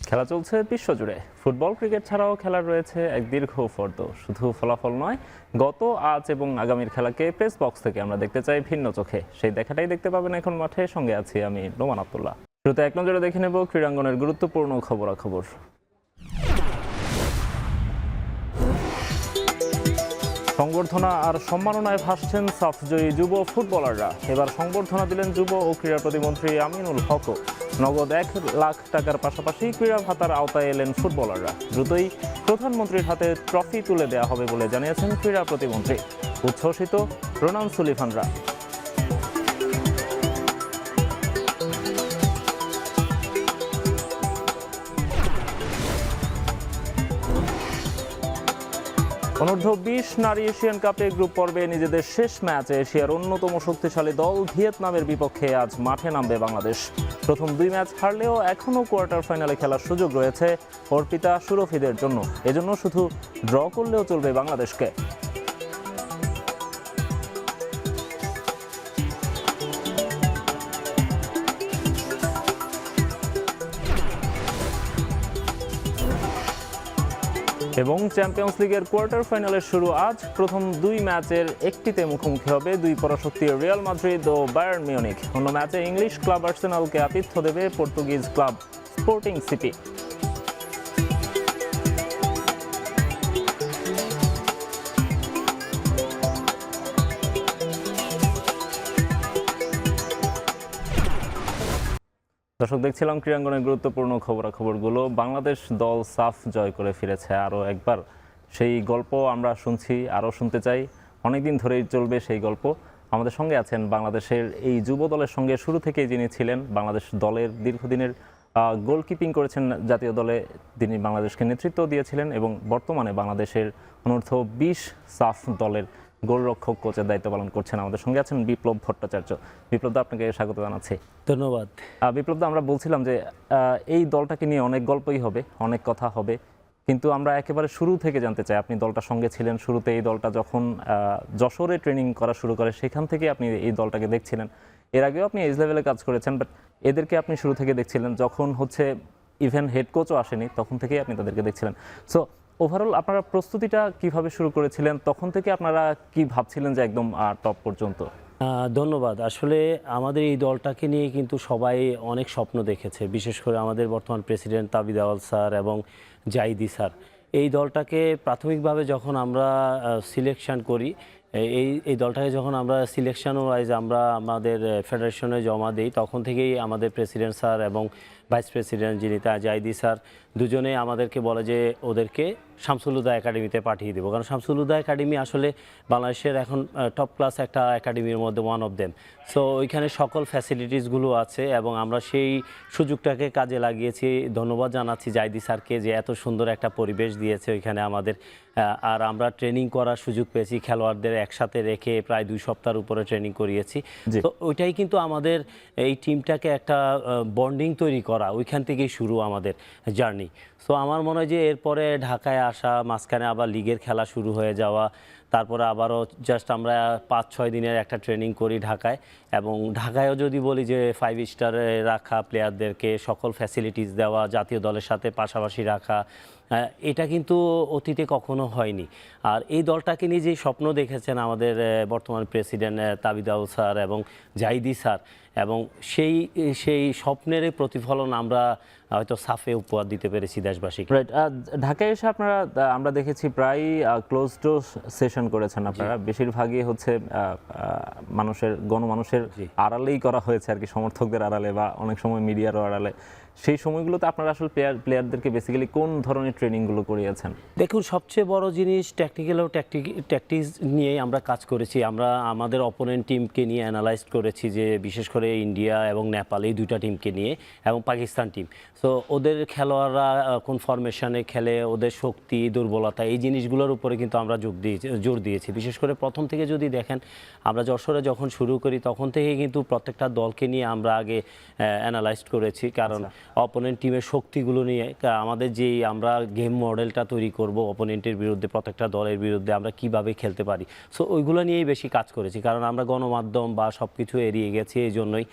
খেলা চলছে বিশ্বজুড়ে। ফুটবল, ক্রিকেট ছাড়াও খেলার রয়েছে এক দীর্ঘ ফর্দ। শুধু ফলাফল নয়, গত, আজ এবং আগামীর খেলাকে প্রেস বক্স থেকে আমরা দেখতে চাই ভিন্ন চোখে। সেই দেখাটাই দেখতে পাবেন এখন মাঠে। সঙ্গে আছি আমি নোমান আব্দুল্লাহ। শুরুতে এক নজরে দেখে নেব ক্রীড়াঙ্গনের গুরুত্বপূর্ণ খবরাখবর। সংবর্ধনা আর সম্মাননায় ভাসছেন সাফজয়ী যুব ফুটবলাররা। এবার সংবর্ধনা দিলেন যুব ও ক্রীড়া প্রতিমন্ত্রী আমিনুল হকও। নগদ 1 লাখ টাকার পাশাপাশি ক্রীড়া ভাতার আওতায় এলেন ফুটবলাররা। দ্রুতই প্রধানমন্ত্রীর হাতে ট্রফি তুলে দেওয়া হবে বলে জানিয়েছেন ক্রীড়া প্রতিমন্ত্রী। উচ্ছ্বসিত রোনান সুলিভানরা। অনূর্ধ্ব-20 নারী এশিয়ান কাপে গ্রুপ পর্বে নিজেদের শেষ ম্যাচে এশিয়ার অন্যতম শক্তিশালী দল ভিয়েতনামের বিপক্ষে আজ মাঠে নামবে বাংলাদেশ। প্রথম 2 ম্যাচ হারলেও এখনও কোয়ার্টার ফাইনালে খেলার সুযোগ রয়েছে অর্পিতা সুরভিদের জন্য। এজন্য শুধু ড্র করলেও চলবে বাংলাদেশকে। এবং চ্যাম্পিয়ন্স লিগের কোয়ার্টার ফাইনালের শুরু আজ। প্রথম 2 ম্যাচের একটিতে মুখোমুখি হবে দুই পরাশক্তি রিয়াল মাদ্রিদ ও বায়ার্ন মিউনিখ। অন্য ম্যাচে ইংলিশ ক্লাব আর্সেনালকে আতিথ্য দেবে পর্তুগিজ ক্লাব স্পোর্টিং সিটি। দর্শক, দেখছিলাম ক্রীড়াঙ্গনের গুরুত্বপূর্ণ খবরাখবরগুলো। বাংলাদেশ দল সাফ জয় করে ফিরেছে আরও একবার। সেই গল্প আমরা শুনছি, আরও শুনতে চাই। অনেকদিন ধরেই চলবে সেই গল্প। আমাদের সঙ্গে আছেন বাংলাদেশের এই যুব দলের সঙ্গে শুরু থেকেই যিনি ছিলেন, বাংলাদেশ দলের দীর্ঘদিনের গোলকিপিং করেছেন জাতীয় দলে, তিনি বাংলাদেশকে নেতৃত্ব দিয়েছিলেন এবং বর্তমানে বাংলাদেশের অনূর্ধ্ব-20 সাফ দলের গোলরক্ষক কোচের দায়িত্ব পালন করছেন। আমাদের সঙ্গে আছেন বিপ্লব ভট্টাচার্য। বিপ্লবদা, আপনাকে স্বাগত জানাচ্ছি। ধন্যবাদ। বিপ্লবদা, আমরা বলছিলাম যে এই দলটাকে নিয়ে অনেক গল্পই হবে, অনেক কথা হবে, কিন্তু আমরা একেবারে শুরু থেকে জানতে চাই, আপনি দলটার সঙ্গে ছিলেন শুরুতে। এই দলটা যখন যশোরে ট্রেনিং করা শুরু করে সেখান থেকে আপনি এই দলটাকে দেখছিলেন। এর আগেও আপনি এজ লেভেলে কাজ করেছেন, বাট এদেরকে আপনি শুরু থেকে দেখছিলেন। যখন ইভেন হেড কোচও আসেনি তখন থেকেই আপনি তাদেরকে দেখছিলেন। সো ওভারঅল আপনারা প্রস্তুতিটা কিভাবে শুরু করেছিলেন? তখন থেকে আপনারা কি ভাবছিলেন যে একদম টপ পর্যন্ত? ধন্যবাদ। আসলে আমাদের এই দলটাকে নিয়ে কিন্তু সবাই অনেক স্বপ্ন দেখেছে, বিশেষ করে আমাদের বর্তমান প্রেসিডেন্ট তাবিদ আওয়াল স্যার এবং জাইদি স্যার। এই দলটাকে প্রাথমিকভাবে যখন আমরা সিলেকশন করি, এই দলটাকে যখন আমরা সিলেকশন ওয়াইজ আমরা আমাদের ফেডারেশনে জমা দিই, তখন থেকেই আমাদের প্রেসিডেন্ট স্যার এবং ভাইস প্রেসিডেন্ট যিনি জাইদি স্যার দুজনেই আমাদেরকে বলে যে ওদেরকে শামসুল হুদা একাডেমিতে পাঠিয়ে দেবো। কারণ শামসুল হুদা একাডেমি আসলে বাংলাদেশের এখন টপ ক্লাস একটা একাডেমির মধ্যে ওয়ান অফ দেম। সো ওইখানে সকল ফ্যাসিলিটিসগুলো আছে এবং আমরা সেই সুযোগটাকে কাজে লাগিয়েছি। ধন্যবাদ জানাচ্ছি জাইদি স্যারকে যে এত সুন্দর একটা পরিবেশ দিয়েছে ওইখানে আমাদের। আর আমরা ট্রেনিং করার সুযোগ পেয়েছি, খেলোয়াড়দের একসাথে রেখে প্রায় 2 সপ্তাহের উপরে ট্রেনিং করিয়েছি। তো ওইটাই কিন্তু আমাদের এই টিমটাকে একটা বন্ডিং তৈরি করা, ওইখান থেকেই শুরু আমাদের জার্নি। সো আমার মনে হয় যে এরপরে ঢাকায় আসা, মাঝখানে আবার লিগের খেলা শুরু হয়ে যাওয়া, তারপরে আবারও জাস্ট আমরা 5-6 দিনের একটা ট্রেনিং করি ঢাকায়। এবং ঢাকায়ও যদি বলি যে 5 স্টারে রাখা প্লেয়ারদেরকে সকল ফ্যাসিলিটিস দেওয়া, জাতীয় দলের সাথে পাশাপাশি রাখা, এটা কিন্তু অতীতে কখনো হয়নি। আর এই দলটাকে নিয়ে যে স্বপ্ন দেখেছেন আমাদের বর্তমান প্রেসিডেন্ট তাবিদ আওয়াল স্যার এবং জাইদি স্যার, এবং সেই স্বপ্নের প্রতিফলন আমরা হয়তো সাফে উপহার দিতে পেরেছি দেশবাসীকে। রাইট। ঢাকায় এসে আমরা দেখেছি প্রায় ক্লোজ ডোর সেশন করেছেন আপনারা। বেশিরভাগই গণমানুষের আড়ালেই করা হয়েছে আর কি, সমর্থকদের আড়ালে বা অনেক সময় মিডিয়ারও আড়ালে। সেই সময়গুলোতে আপনারা আসলে প্লেয়ারদেরকে বেসিক্যালি কোন ধরনের ট্রেনিংগুলো করিয়েছেন? দেখুন, সবচেয়ে বড় জিনিস ট্যাকটিক্যাল ও ট্যাকটিক্স নিয়েই আমরা কাজ করেছি। আমরা আমাদের অপোনেন্ট টিমকে নিয়ে অ্যানালাইজ করেছি, যে বিশেষ করে ইন্ডিয়া এবং নেপাল, এই 2টা টিমকে নিয়ে, এবং পাকিস্তান টিম। সো ওদের খেলোয়াড়রা কোন ফরমেশনে খেলে, ওদের শক্তি দুর্বলতা, এই জিনিসগুলোর উপরে কিন্তু আমরা জোর দিয়েছি। বিশেষ করে প্রথম থেকে যদি দেখেন, আমরা যশোরে যখন শুরু করি তখন থেকে কিন্তু প্রত্যেকটা দলকে নিয়ে আমরা আগে অ্যানালাইজ করেছি। কারণ অপোনেন্ট টিমের শক্তিগুলো নিয়ে আমাদের যেই আমরা গেম মডেলটা তৈরি করব অপোনেন্টের বিরুদ্ধে, প্রত্যেকটা দলের বিরুদ্ধে আমরা কিভাবে খেলতে পারি, সো ওইগুলো নিয়েই বেশি কাজ করেছি। কারণ আমরা গণমাধ্যম বা সব কিছু এড়িয়ে গেছি, এই জন্যই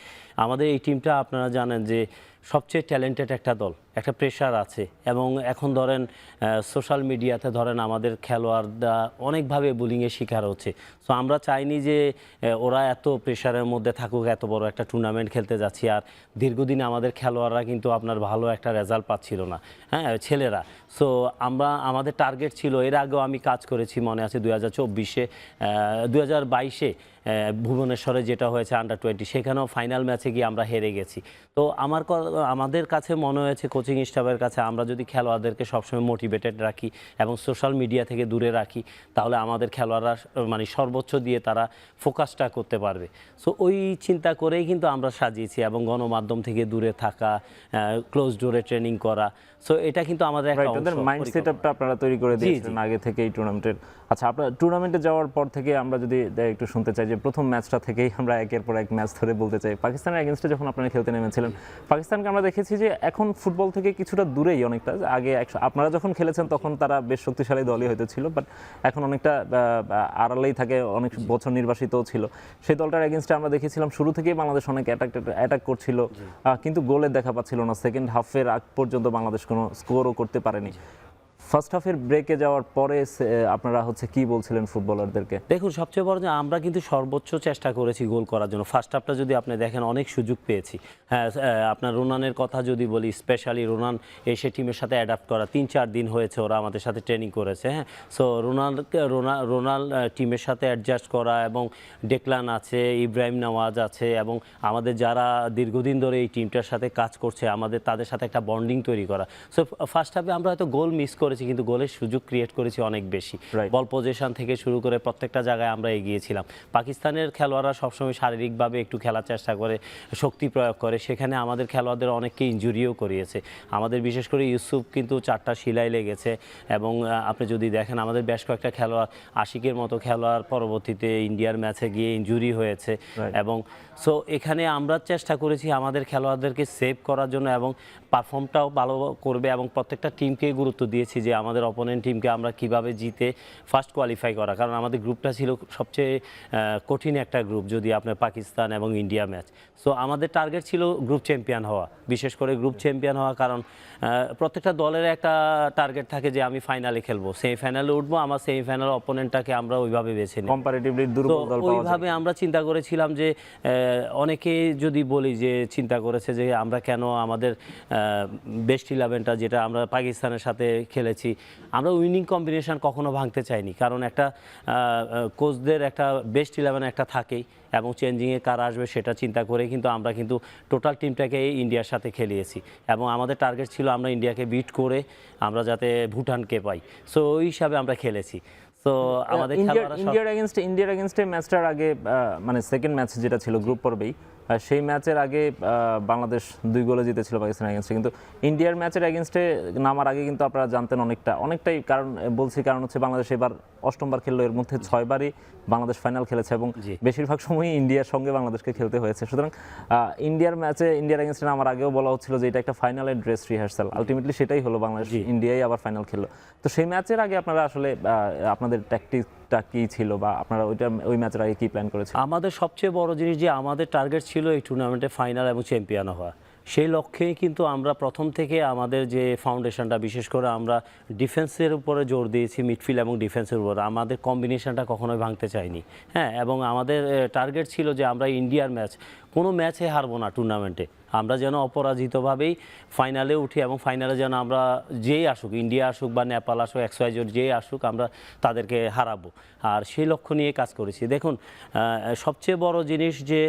আমাদের এই টিমটা আপনারা জানেন যে সবচেয়ে ট্যালেন্টেড একটা দল, একটা প্রেশার আছে এবং এখন ধরেন সোশ্যাল মিডিয়াতে ধরেন আমাদের খেলোয়াড়রা অনেকভাবে বুলিংয়ের শিকার হচ্ছে। সো আমরা চাইনি যে ওরা এত প্রেশারের মধ্যে থাকুক, এত বড় একটা টুর্নামেন্ট খেলতে যাচ্ছি আর দীর্ঘদিন আমাদের খেলোয়াড়রা কিন্তু আপনার ভালো একটা রেজাল্ট পাচ্ছিল না, হ্যাঁ ছেলেরা। সো আমাদের টার্গেট ছিল, এর আগেও আমি কাজ করেছি মনে আছে 2024-এ 2022-এ ভুবনেশ্বরে যেটা হয়েছে আন্ডার-20, সেখানেও ফাইনাল ম্যাচে গিয়ে আমরা হেরে গেছি। তো আমাদের কাছে মনে হয়েছে কোচিং স্টাফের কাছে আমরা যদি খেলোয়াড়দেরকে সবসময় মোটিভেটেড রাখি এবং সোশ্যাল মিডিয়া থেকে দূরে রাখি তাহলে আমাদের খেলোয়াড়রা মানে সর্বোচ্চ দিয়ে তারা ফোকাসটা করতে পারবে। সো ওই চিন্তা করেই কিন্তু আমরা সাজিয়েছি এবং গণমাধ্যম থেকে দূরে থাকা, ক্লোজ ডোরে ট্রেনিং করা। সো এটা কিন্তু আমাদের একটা ওদের মাইন্ড সেটআপটা আপনারা তৈরি করে দিয়েছিলেন আগে থেকে এই টুর্নামেন্টের। আচ্ছা, আপনারা টুর্নামেন্টে যাওয়ার পর থেকে আমরা যদি একটু শুনতে চাই যে প্রথম ম্যাচটা থেকেই আমরা একের পর এক ম্যাচ ধরে বলতে চাই, পাকিস্তানের এগেনস্টে যখন আপনারা খেলতে নেমেছিলেন, পাকিস্তানকে আমরা দেখেছি যে এখন ফুটবল থেকে কিছুটা দূরেই অনেকটা। আগে আপনারা যখন খেলেছেন তখন তারা বেশ শক্তিশালী দলই হয়তো ছিল, বাট এখন অনেকটা আড়ালেই থাকে, অনেক বছর নির্বাসিতও ছিল। সেই দলটার এগেনস্টে আমরা দেখেছিলাম শুরু থেকেই বাংলাদেশ অনেক অ্যাটাক করছিল, কিন্তু গোলের দেখা পাচ্ছিল না। সেকেন্ড হাফের আগ পর্যন্ত বাংলাদেশ কোনো স্কোরও করতে পারেনি। ফার্স্ট হাফের ব্রেকে যাওয়ার পরে আপনারা কি বলছিলেন ফুটবলারদেরকে? দেখুন, সবচেয়ে বড় যে আমরা কিন্তু সর্বোচ্চ চেষ্টা করেছি গোল করার জন্য। ফার্স্ট হাফটা যদি আপনি দেখেন অনেক সুযোগ পেয়েছি। হ্যাঁ, আপনার রোনানের কথা যদি বলি, স্পেশালি রোনান এসে টিমের সাথে অ্যাডাপ্ট করা 3-4 দিন হয়েছে ওরা আমাদের সাথে ট্রেনিং করেছে। হ্যাঁ, সো রোনাল টিমের সাথে অ্যাডজাস্ট করা এবং ডেকলান আছে, ইব্রাহিম নওয়াজ আছে এবং আমাদের যারা দীর্ঘদিন ধরে এই টিমটার সাথে কাজ করছে আমাদের তাদের সাথে একটা বন্ডিং তৈরি করা। সো ফার্স্ট হাফে আমরা হয়তো গোল মিস করেছি কিন্তু গোলের সুযোগ ক্রিয়েট করেছি অনেক বেশি। বল পজিশন থেকে শুরু করে প্রত্যেকটা জায়গায় আমরা এগিয়েছিলাম। পাকিস্তানের খেলোয়াড়রা সবসময় শারীরিকভাবে একটু খেলার চেষ্টা করে, শক্তি প্রয়োগ করে, সেখানে আমাদের খেলোয়াড়দের অনেককে ইনজুরিও করিয়েছে। আমাদের বিশেষ করে ইউসুফ কিন্তু 4টা শিলাই লেগেছে এবং আপনি যদি দেখেন আমাদের বেশ কয়েকটা খেলোয়াড়, আশিকের মতো খেলোয়াড় পরবর্তীতে ইন্ডিয়ার ম্যাচে গিয়ে ইনজুরি হয়েছে। এবং সো এখানে আমরা চেষ্টা করেছি আমাদের খেলোয়াড়দেরকে সেভ করার জন্য এবং পারফর্মটাও ভালো করবে এবং প্রত্যেকটা টিমকে গুরুত্ব দিয়েছি যে আমাদের অপোনেন্ট টিমকে আমরা কিভাবে জিতে ফার্স্ট কোয়ালিফাই করা। কারণ আমাদের গ্রুপটা ছিল সবচেয়ে কঠিন একটা গ্রুপ যদি আপনার পাকিস্তান এবং ইন্ডিয়া ম্যাচ। সো আমাদের টার্গেট ছিল গ্রুপ চ্যাম্পিয়ন হওয়া, বিশেষ করে গ্রুপ চ্যাম্পিয়ন হওয়া। কারণ প্রত্যেকটা দলের একটা টার্গেট থাকে যে আমি ফাইনালে খেলবো, সেমিফাইনালে উঠবো, আমার সেমিফাইনাল অপোনেন্টটাকে আমরা ওইভাবে বেছে নিই। কম্পারেটিভলি দুর্বল দল পাওয়া যায়। ওইভাবে আমরা চিন্তা করেছিলাম যে অনেকে যদি বলি যে চিন্তা করেছে যে আমরা কেন আমাদের বেস্ট 11টা যেটা আমরা পাকিস্তানের সাথে খেলেছি, আমরা উইনিং কম্বিনেশন কখনো ভাঙতে চাইনি। কারণ একটা কোচদের একটা বেস্ট 11 একটা থাকেই এবং চেঞ্জিংয়ে কার আসবে সেটা চিন্তা করে কিন্তু আমরা কিন্তু টোটাল টিমটাকে ইন্ডিয়ার সাথে খেলিয়েছি এবং আমাদের টার্গেট ছিল আমরা ইন্ডিয়াকে বিট করে আমরা যাতে ভুটানকে পাই। সো ওই হিসাবে আমরা খেলেছি। তো আমাদের ইন্ডিয়ার এগেনস্টে ম্যাচটার আগে মানে সেকেন্ড ম্যাচ যেটা ছিল গ্রুপ পর্বেই, সেই ম্যাচের আগে বাংলাদেশ 2 গোলে জিতেছিল পাকিস্তানের এগেনস্টে। কিন্তু ইন্ডিয়ার ম্যাচের এগেনস্টে নামার আগে কিন্তু আপনারা জানতেন অনেকটাই। কারণ হচ্ছে বাংলাদেশ এবার 8বার খেললো, এর মধ্যে 6বারই বাংলাদেশ ফাইনাল খেলেছে এবং বেশিরভাগ সময়ই ইন্ডিয়ার সঙ্গে বাংলাদেশকে খেলতে হয়েছে। সুতরাং ইন্ডিয়ার এগেনস্টে নামার আগেও বলা হচ্ছিল যে এটা একটা ফাইনালের ড্রেস রিহার্সাল। আলটিমেটলি সেটাই হলো, বাংলাদেশ ইন্ডিয়াই আবার ফাইনাল খেললো। তো সেই ম্যাচের আগে আপনারা আসলে আপনাদের ট্যাকটিকটা কি ছিল বা আপনারা ওই ম্যাচের আগে কি প্ল্যান করেছেন? আমাদের সবচেয়ে বড় জিনিস যে আমাদের টার্গেট ছিল এই টুর্নামেন্টে ফাইনাল এবং চ্যাম্পিয়ন হওয়া। সেই লক্ষ্যেই কিন্তু আমরা প্রথম থেকে আমাদের যে ফাউন্ডেশনটা, বিশেষ করে আমরা ডিফেন্সের উপরে জোর দিয়েছি, মিডফিল্ড এবং ডিফেন্সের উপর আমাদের কম্বিনেশনটা কখনোই ভাঙতে চাইনি। হ্যাঁ, এবং আমাদের টার্গেট ছিল যে আমরা ইন্ডিয়ার কোনো ম্যাচে হারবো না টুর্নামেন্টে, আমরা যেন অপরাজিতভাবেই ফাইনালে উঠি এবং ফাইনালে যেন আমরা যেই আসুক, ইন্ডিয়া আসুক বা নেপাল আসুক, XYZ যেই আসুক, আমরা তাদেরকে হারাবো। আর সেই লক্ষ্য নিয়ে কাজ করেছি। দেখুন, সবচেয়ে বড় জিনিস যে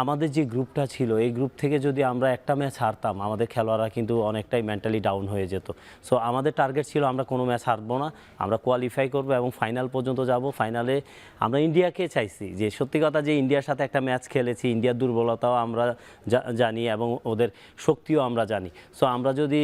আমাদের যে গ্রুপটা ছিল, এই গ্রুপ থেকে যদি আমরা একটা ম্যাচ হারতাম আমাদের খেলোয়াড়রা কিন্তু অনেকটাই মেন্টালি ডাউন হয়ে যেত। সো আমাদের টার্গেট ছিল আমরা কোনো ম্যাচ হারবো না, আমরা কোয়ালিফাই করবো এবং ফাইনাল পর্যন্ত যাব। ফাইনালে আমরা ইন্ডিয়াকে চাইছি যে সত্যি কথা যে ইন্ডিয়ার সাথে একটা ম্যাচ খেলেছি, ইন্ডিয়ার দুর্বলতাও আমরা জানি এবং ওদের শক্তিও আমরা জানি। সো আমরা যদি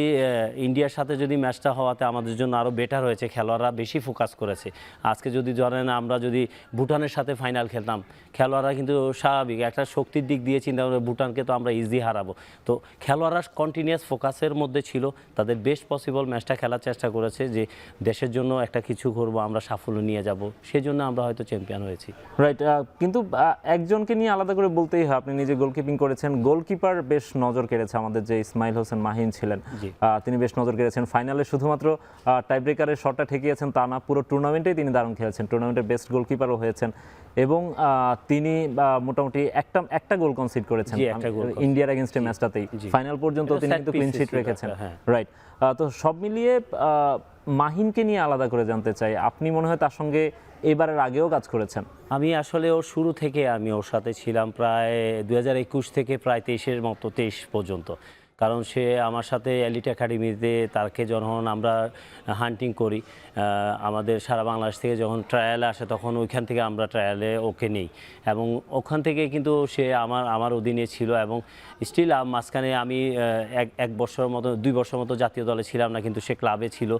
ইন্ডিয়ার সাথে যদি ম্যাচটা হওয়াতে আমাদের জন্য আরও বেটার হয়েছে, খেলোয়াড়রা বেশি ফোকাস করেছে। আজকে যদি ধরেন আমরা যদি ভুটানের সাথে ফাইনাল খেলতাম, খেলোয়াড়রা কিন্তু স্বাভাবিক একটা শক্তির দিক দিয়ে চিন্তা করে ভুটানকে তো আমরা ইজি হারাবো। তো খেলোয়াড়রা কন্টিনিউয়াস ফোকাসের মধ্যে ছিল, তাদের বেস্ট পসিবল ম্যাচটা খেলার চেষ্টা করেছে যে দেশের জন্য একটা কিছু করবো, আমরা সাফল্য নিয়ে যাব, সেই জন্য আমরা হয়তো চ্যাম্পিয়ন হয়েছি। রাইট, কিন্তু একজনকে নিয়ে আলাদা করে বলতেই হয়, আপনি তিনি যে গোলকিপিং করেছেন, গোলকিপার বেশ নজর কেড়েছে, আমাদের যে ইসমাইল হোসেন মাহিন ছিলেন তিনি বেশ নজর কেড়েছেন। ফাইনালে শুধুমাত্র টাইব্রেকারের শটটা ঠেকিয়েছেন তা না, পুরো টুর্নামেন্টেই তিনি দারুণ খেলেছেন, টুর্নামেন্টের বেস্ট গোলকিপারও হয়েছেন এবং তিনি মোটামুটি একটা গোল কনসিড করেছেন ইন্ডিয়ার এগেইনস্টে ম্যাচটাতেই। ফাইনাল পর্যন্ত তিনি কিন্তু ক্লিন শিট রেখেছেন, রাইট। তো সব মিলিয়ে মাহিনকে নিয়ে আলাদা করে জানতে চাই, আপনি মনে হয় তার সঙ্গে এবারের আগেও কাজ করেছেন? আমি আসলে ওর শুরু থেকে আমি ওর সাথে ছিলাম প্রায় 2021 থেকে প্রায় 23 পর্যন্ত, কারণ সে আমার সাথে এলিট একাডেমিতে তাকে যখন আমরা হান্টিং করি, আমাদের সারা বাংলাদেশ থেকে যখন ট্রায়ালে আসে তখন ওইখান থেকে আমরা ট্রায়ালে ওকে নেই এবং ওখান থেকে কিন্তু সে আমার অধীনে ছিল এবং স্টিল মাঝখানে আমি 2 বছর মতো জাতীয় দলে ছিলাম না, কিন্তু সে ক্লাবে ছিল,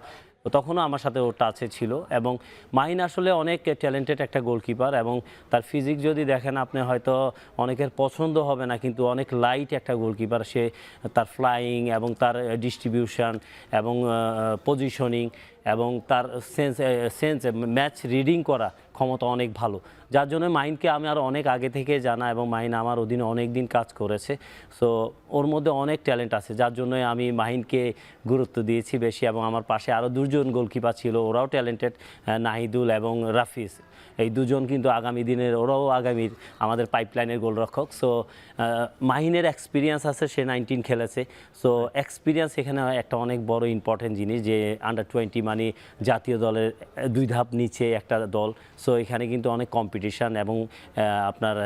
তখনও আমার সাথে ও টাচে ছিল। এবং মাহিন আসলে অনেক ট্যালেন্টেড একটা গোলকিপার এবং তার ফিজিক যদি দেখেন আপনি হয়তো অনেকের পছন্দ হবে না, কিন্তু অনেক লাইট একটা গোলকিপার। সে তার ফ্লাইং এবং তার ডিস্ট্রিবিউশন এবং পজিশনিং এবং তার সেন্স ম্যাচ রিডিং করা ক্ষমতা অনেক ভালো, যার জন্য মাহিনকে আমি আরও অনেক আগে থেকে জানা এবং মাহিন আমার অধীনে অনেক দিন কাজ করেছে। সো ওর মধ্যে অনেক ট্যালেন্ট আছে, যার জন্য আমি মাহিনকে গুরুত্ব দিয়েছি বেশি। এবং আমার পাশে আরও 2 জন গোলকিপার ছিল, ওরাও ট্যালেন্টেড, নাহিদুল এবং রাফিজ। এই 2 জন কিন্তু আগামী দিনের, ওরাও আগামীর আমাদের পাইপলাইনের গোলরক্ষক। সো মাহিনের এক্সপিরিয়েন্স আছে, সে 19 খেলেছে। সো এক্সপিরিয়েন্স এখানে একটা অনেক বড় ইম্পর্টেন্ট জিনিস, যে আন্ডার 20 মানে জাতীয় দলের 2 ধাপ নিচে একটা দল। সো এখানে কিন্তু অনেক কম্পিটিশান এবং আপনার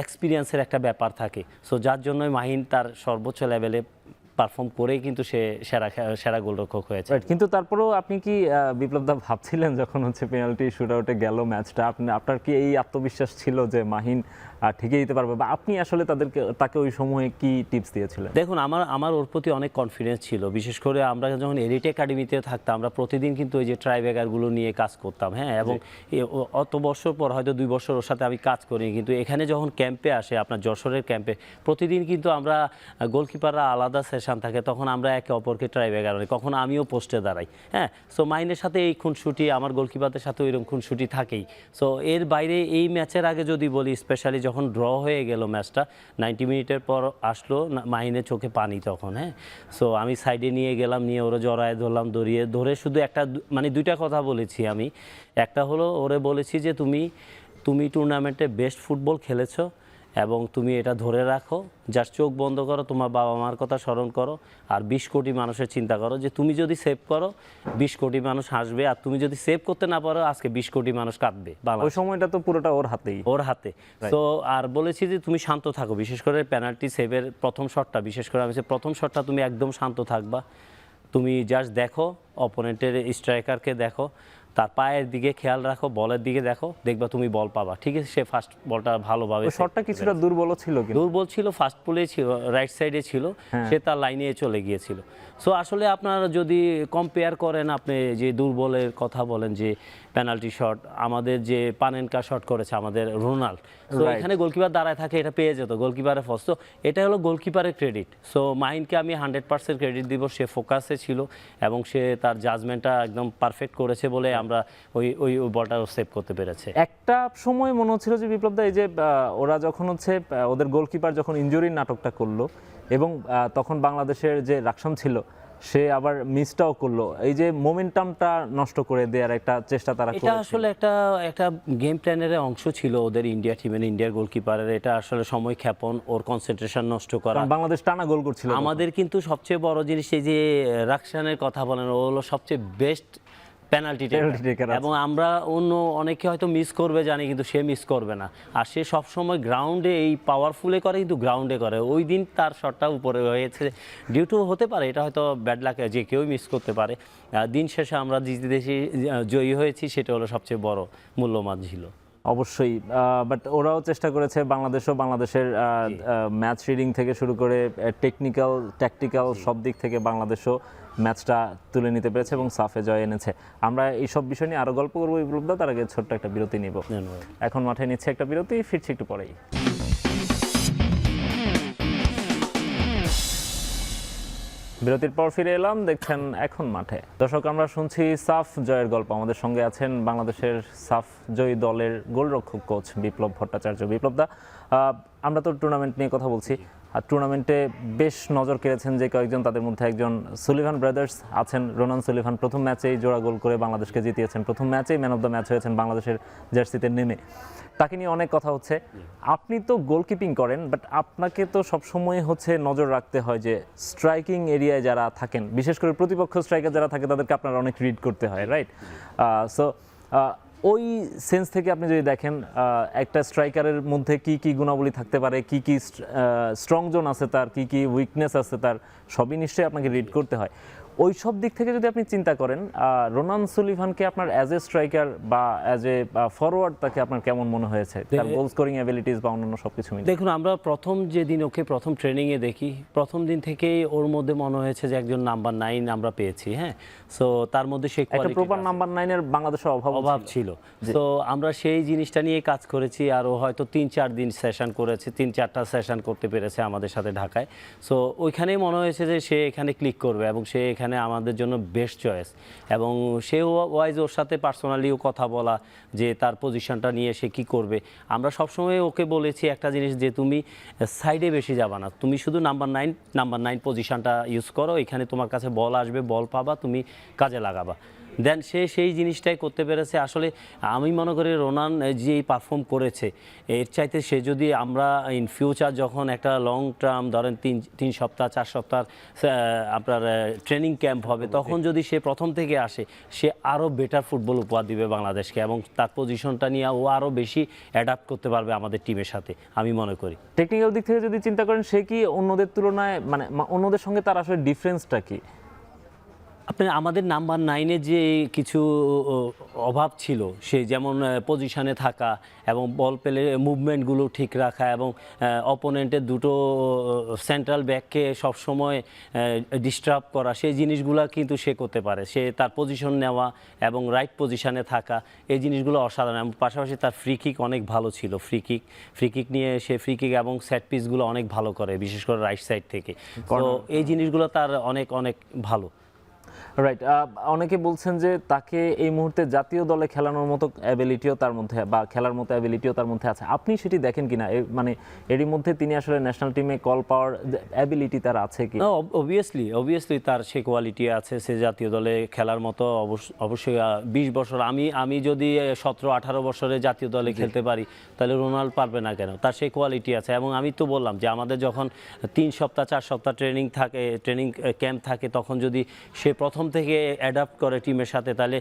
এক্সপিরিয়েন্সের একটা ব্যাপার থাকে। সো যার জন্যই মাহিন তার সর্বোচ্চ লেভেলে পারফর্ম করেই কিন্তু সে সেরা গোলরক্ষক হয়েছে। কিন্তু তারপরেও আপনি কি বিপ্লব দা ভাবছিলেন যখন পেনাল্টি শুট আউটে গেল ম্যাচটা, আপনার কি এই আত্মবিশ্বাস ছিল যে মাহিন ঠিকই দিতে পারবে, বা আপনি আসলে তাকে ওই সময়ে কি টিপস দিয়েছিলেন? দেখুন, আমার ওর প্রতি অনেক কনফিডেন্স ছিল, বিশেষ করে আমরা যখন এলিট একাডেমিতে থাকতাম আমরা প্রতিদিন কিন্তু ওই যে ট্রাইব্রেকারগুলো নিয়ে কাজ করতাম, হ্যাঁ, এবং অত বছর পর হয়তো 2 বছর ওর সাথে আমি কাজ করি, কিন্তু এখানে যখন ক্যাম্পে আসে, আপনার যশোরের ক্যাম্পে প্রতিদিন কিন্তু আমরা গোলকিপাররা আলাদা সেশন থাকে, তখন আমরা একে অপরকে ট্রাইব্রেকার করি, কখনো আমিও পোস্টে দাঁড়াই, হ্যাঁ। সো মাইনের সাথে এই খুনসুটি, আমার গোলকিপারদের সাথে ওইরকম খুনসুটি থাকেই। সো এর বাইরে এই ম্যাচের আগে যদি বলি, স্পেশালি যখন ড্র হয়ে গেল ম্যাচটা, 90 মিনিটের পর আসলো মাহিনের চোখে পানি তখন, হ্যাঁ। সো আমি সাইডে নিয়ে গেলাম, নিয়ে ওরা জড়ায় ধরলাম, ধরে শুধু একটা মানে 2টা কথা বলেছি আমি। একটা হলো ওরে বলেছি যে তুমি টুর্নামেন্টে বেস্ট ফুটবল খেলেছো এবং তুমি এটা ধরে রাখো, যার চোখ বন্ধ করো, তোমার বাবা মার কথা স্মরণ করো, আর 20 কোটি মানুষের চিন্তা করো যে তুমি যদি সেভ করো 20 কোটি মানুষ হাসবে, আর তুমি যদি সেভ করতে না পারো আজকে 20 কোটি মানুষ কাঁদবে। ওই সময়টা তো পুরোটা ওর হাতে। তো আর বলেছি যে তুমি শান্ত থাকো, বিশেষ করে পেনাল্টি সেভের প্রথম শটটা, বিশেষ করে আমি প্রথম শটটা তুমি একদম শান্ত থাকবা, তুমি জাস্ট দেখো অপোনেন্টের স্ট্রাইকারকে দেখো, তার পায়ের দিকে খেয়াল রাখো, বলের দিকে দেখবা তুমি বল পাবা, ঠিক আছে। সে ফার্স্ট বলটা ভালোভাবে, শটটা কিছুটা দুর্বল ছিল, ফার্স্ট পোলে ছিল, রাইট সাইডে ছিল, সে তার লাইনে চলে গিয়েছিল। সো আসলে আপনারা যদি কম্পেয়ার করেন, আপনি যে দুর্বলের কথা বলেন, যে পেনাল্টি শট আমাদের যে পানেনকা শট করেছে আমাদের রোনাল্ড, তো এখানে গোলকিপার দাঁড়ায় থাকে, এটা পেয়ে যেত, গোলকিপারের ফস। তো এটা হলো গোলকিপারের ক্রেডিট। সো মাহিনকে আমি 100% ক্রেডিট দিব, সে ফোকাসে ছিল এবং সে তার জাজমেন্টটা একদম পারফেক্ট করেছে বলে আমরা ওই বলটা সেভ করতে পেরেছে। একটা সময় মনে হচ্ছিল যে বিপ্লব দা, এই যে ওরা যখন ওদের গোলকিপার যখন ইনজুরির নাটকটা করলো এবং তখন বাংলাদেশের যে রাকসাম ছিল সে আবার মিসটাও করলো, এই যে মোমেন্টামটা নষ্ট করে দেওয়ার একটা চেষ্টা তারা করেছে। এটা আসলে একটা গেম প্ল্যানের অংশ ছিল ওদের ইন্ডিয়া টিমের, ইন্ডিয়ার গোলকিপারের। এটা আসলে সময় ক্ষেপণ, ওর কনসেন্ট্রেশন নষ্ট করা। বাংলাদেশ টানা গোল করছিল আমাদের, কিন্তু সবচেয়ে বড় জিনিস এই যে রাকসানের কথা বলেন, ও হলো সবচেয়ে বেস্ট পেনাল্টি টেকার, এবং আমরা অন্য অনেকে হয়তো মিস করবে জানি, কিন্তু সে মিস করবে না। আর সে সবসময় গ্রাউন্ডে এই পাওয়ারফুলে করে, কিন্তু গ্রাউন্ডে করে। ওই দিন তার শটটা উপরে হয়েছে, ডিউটি হতে পারে, এটা হয়তো ব্যাড লাক, যে কেউ মিস করতে পারে। দিন শেষে আমরা জিতে দেশে জয়ী হয়েছি, সেটা হলো সবচেয়ে বড় মূল্যমান ছিল। অবশ্যই, বাট ওরাও চেষ্টা করেছে, বাংলাদেশের ম্যাচ রিডিং থেকে শুরু করে টেকনিক্যাল ট্যাকটিক্যাল সব দিক থেকে বাংলাদেশও ম্যাচটা তুলে নিতে পেরেছে এবং সাফে জয় এনেছে। আমরা এইসব বিষয় নিয়ে আরও গল্প করবো বিপ্লব দা, তার আগে ছোট্ট একটা বিরতি নিব। এখন মাঠে নিচ্ছে একটা বিরতি, ফিরছি একটু পরেই। বিরতির পর ফিরে এলাম, দেখছেন এখন মাঠে। দর্শক, আমরা শুনছি সাফ জয়ের গল্প। আমাদের সঙ্গে আছেন বাংলাদেশের সাফ জয়ী দলের গোলরক্ষক কোচ বিপ্লব ভট্টাচার্য। বিপ্লবদা, আমরা তো টুর্নামেন্ট নিয়ে কথা বলছি, আর টুর্নামেন্টে বেশ নজর কেড়েছেন যে কয়েকজন, তাদের মধ্যে একজন সুলিভান ব্রাদার্স আছেন। রোনান সুলিভান প্রথম ম্যাচেই জোড়া গোল করে বাংলাদেশকে জিতিয়েছেন, প্রথম ম্যাচেই ম্যান অফ দ্য ম্যাচ হয়েছেন বাংলাদেশের জার্সিতে নেমে। তাকে নিয়ে অনেক কথা হচ্ছে। আপনি তো গোলকিপিং করেন, বাট আপনাকে তো সবসময় হচ্ছে নজর রাখতে হয় যে স্ট্রাইকিং এরিয়ায় যারা থাকেন, বিশেষ করে প্রতিপক্ষ স্ট্রাইকার যারা থাকে তাদেরকে আপনার অনেক রিড করতে হয়, রাইট? সো ওই সেন্স থেকে আপনি যদি দেখেন একটা স্ট্রাইকারের মধ্যে কি কি গুণাবলী থাকতে পারে, কি কি স্ট্রং জোন আছে তার, কি কি উইকনেস আছে তার, সবই নিশ্চয়ই আপনাকে রিড করতে হয়। ওই সব দিক থেকে যদি আপনি চিন্তা করেন, রোনান সুলিভানকে আপনার অ্যাজ এ স্ট্রাইকার বা অ্যাজ এ ফরওয়ার্ড তাকে আপনার কেমন মনে হয়েছে, তার গোল স্কোরিং অ্যাবিলিটিস বা অন্যান্য সব কিছু মিলে? দেখুন, আমরা প্রথম যেদিন ওকে প্রথম ট্রেনিংয়ে দেখি, প্রথম দিন থেকেই ওর মধ্যে মনে হয়েছে যে একজন নাম্বার 9 আমরা পেয়েছি। হ্যাঁ, সো তার মধ্যে সেই একটা প্রপার নাম্বার 9 এর বাংলাদেশের অভাব ছিল। তো আমরা সেই জিনিসটা নিয়ে কাজ করেছি, আর ও হয়তো 3-4 দিন সেশন করেছে, 3-4টা সেশন করতে পেরেছে আমাদের সাথে ঢাকায়। সো ওইখানেই মনে হয়েছে যে সে এখানে ক্লিক করবে এবং সে এখানে আমাদের জন্য বেস্ট চয়েস। এবং সে ওয়াইজ ওর সাথে পার্সোনালিও কথা বলা যে তার পজিশনটা নিয়ে সে কি করবে। আমরা সবসময় ওকে বলেছি একটা জিনিস, যে তুমি সাইডে বেশি যাবা না, তুমি শুধু নাম্বার 9 পজিশনটা ইউজ করো, এখানে তোমার কাছে বল আসবে, বল পাবা, তুমি কাজে লাগাবা। দেন সে সেই জিনিসটাই করতে পেরেছে। আসলে আমি মনে করি রোনান যে পারফর্ম করেছে, এর চাইতে সে যদি আমরা ইন ফিউচার যখন একটা লং টার্ম ধরেন 3 সপ্তাহ 4 সপ্তাহ আপনার ট্রেনিং ক্যাম্প হবে, তখন যদি সে প্রথম থেকে আসে, সে আরও বেটার ফুটবল উপহার দিবে বাংলাদেশকে, এবং তার পজিশনটা নিয়ে ও আরও বেশি অ্যাডাপ্ট করতে পারবে আমাদের টিমের সাথে, আমি মনে করি। টেকনিক্যাল দিক থেকে যদি চিন্তা করেন, সে কি অন্যদের তুলনায়, মানে অন্যদের সঙ্গে তার আসলে ডিফারেন্সটা কি? আপনি আমাদের নাম্বার 9-এ যে কিছু অভাব ছিল, সে যেমন পজিশনে থাকা এবং বল পেলে মুভমেন্টগুলো ঠিক রাখা এবং অপোনেন্টের দুটো সেন্ট্রাল ব্যাককে সবসময় ডিস্টার্ব করা, সেই জিনিসগুলো কিন্তু সে করতে পারে। সে তার পজিশন নেওয়া এবং রাইট পজিশনে থাকা, এই জিনিসগুলো অসাধারণ। এবং পাশাপাশি তার ফ্রি কিক অনেক ভালো ছিল। ফ্রি কিক নিয়ে সে ফ্রি কিক এবং সেট পিসগুলো অনেক ভালো করে, বিশেষ করে রাইট সাইড থেকে। তো এই জিনিসগুলো তার অনেক অনেক ভালো। রাইট। অনেকে বলছেন যে তাকে এই মুহূর্তে জাতীয় দলে খেলানোর মতো অ্যাবিলিটিও তার মধ্যে, বা খেলার মতো অ্যাবিলিটিও তার মধ্যে আছে। আপনি সেটি দেখেন কিনা, মানে এরই মধ্যে তিনি আসলে ন্যাশনাল টিমে কল পাওয়ার অ্যাবিলিটি তার আছে কি? অবভিয়াসলি তার সে কোয়ালিটি আছে, সে জাতীয় দলে খেলার মতো। অবশ্যই 20 বছর, আমি যদি 17-18 বছরে জাতীয় দলে খেলতে পারি, তাহলে রোনাল্ড পারবে না কেন? তার সেই কোয়ালিটি আছে। এবং আমি তো বললাম যে আমাদের যখন 3 সপ্তাহ 4 সপ্তাহ ট্রেনিং ক্যাম্প থাকে, তখন যদি সে প্রথম থেকে অ্যাডাপ্ট করে টিমের সাথে, তাহলে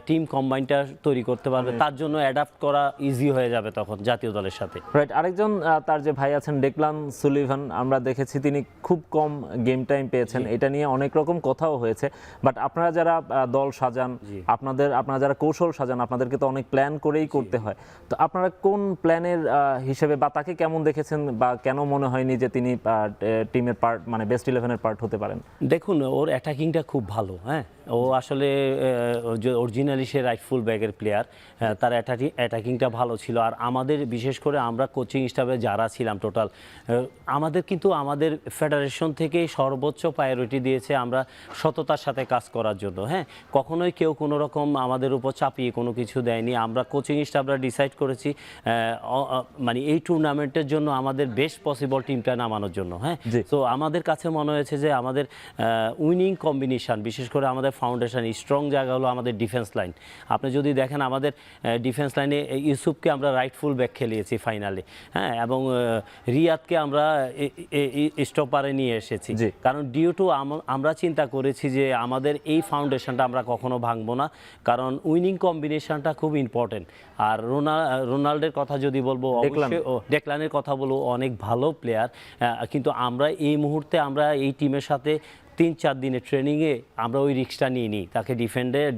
টিম কম্বাইনটা তৈরি করতে পারবে। তার জন্য অ্যাডাপ্ট করা ইজি হয়ে যাবে তখন জাতীয় দলের সাথে। রাইট। আরেকজন তার যে ভাই আছেন ডেকলান সুলিভান, আমরা দেখেছি তিনি খুব কম গেম টাইম পেয়েছেন। এটা নিয়ে অনেক রকম কথাও হয়েছে। বাট আপনারা যারা দল সাজান, আপনারা যারা কৌশল সাজান, আপনাদেরকে তো অনেক প্ল্যান করেই করতে হয়। তো আপনারা কোন প্ল্যানের হিসেবে, বা তাকে কেমন দেখেছেন, বা কেন মনে হয়নি যে তিনি টিমের পার্ট, মানে বেস্ট 11-এর পার্ট হতে পারেন? দেখুন, ওর অ্যাটাকিংটা খুব ভালো। হ্যাঁ, ও আসলে অরিজিনালি সে রাইট ফুল ব্যাকের প্লেয়ার। তার অ্যাটাকিংটা ভালো ছিল। আর আমাদের, বিশেষ করে আমরা কোচিং স্টাফে যারা ছিলাম টোটাল, আমাদের ফেডারেশন থেকে সর্বোচ্চ প্রায়োরিটি দিয়েছে আমরা সততার সাথে কাজ করার জন্য। হ্যাঁ, কখনোই কেউ কোনো রকম আমাদের উপর চাপিয়ে কোনো কিছু দেয়নি। আমরা কোচিং স্টাফরা ডিসাইড করেছি মানে এই টুর্নামেন্টের জন্য আমাদের বেস্ট পসিবল টিমটা নামানোর জন্য। হ্যাঁ, তো আমাদের কাছে মনে হয়েছে যে আমাদের উইনিং কম্বিনেশন, বিশেষ করে আমাদের ফাউন্ডেশন স্ট্রং জায়গা হলো আমাদের ডিফেন্স লাইন। আপনি যদি দেখেন আমাদের ডিফেন্স লাইনে ইউসুফকে আমরা রাইট ফুল ব্যাক খেলিয়েছি ফাইনালে। হ্যাঁ, এবং রিয়াদকে আমরা স্টপারে নিয়ে এসেছি, কারণ ডিউ টু আমরা চিন্তা করেছি যে আমাদের এই ফাউন্ডেশনটা আমরা কখনো ভাঙবো না, কারণ উইনিং কম্বিনেশনটা খুব ইম্পর্টেন্ট। আর রোনাল্ডের কথা যদি বলবো, ডেকলানের কথা বলবো, অনেক ভালো প্লেয়ার। কিন্তু আমরা এই মুহূর্তে আমরা এই টিমের সাথে 3-4 দিনের ট্রেনিংয়ে আমরা ওই রিস্কটা নিয়ে নিই তাকে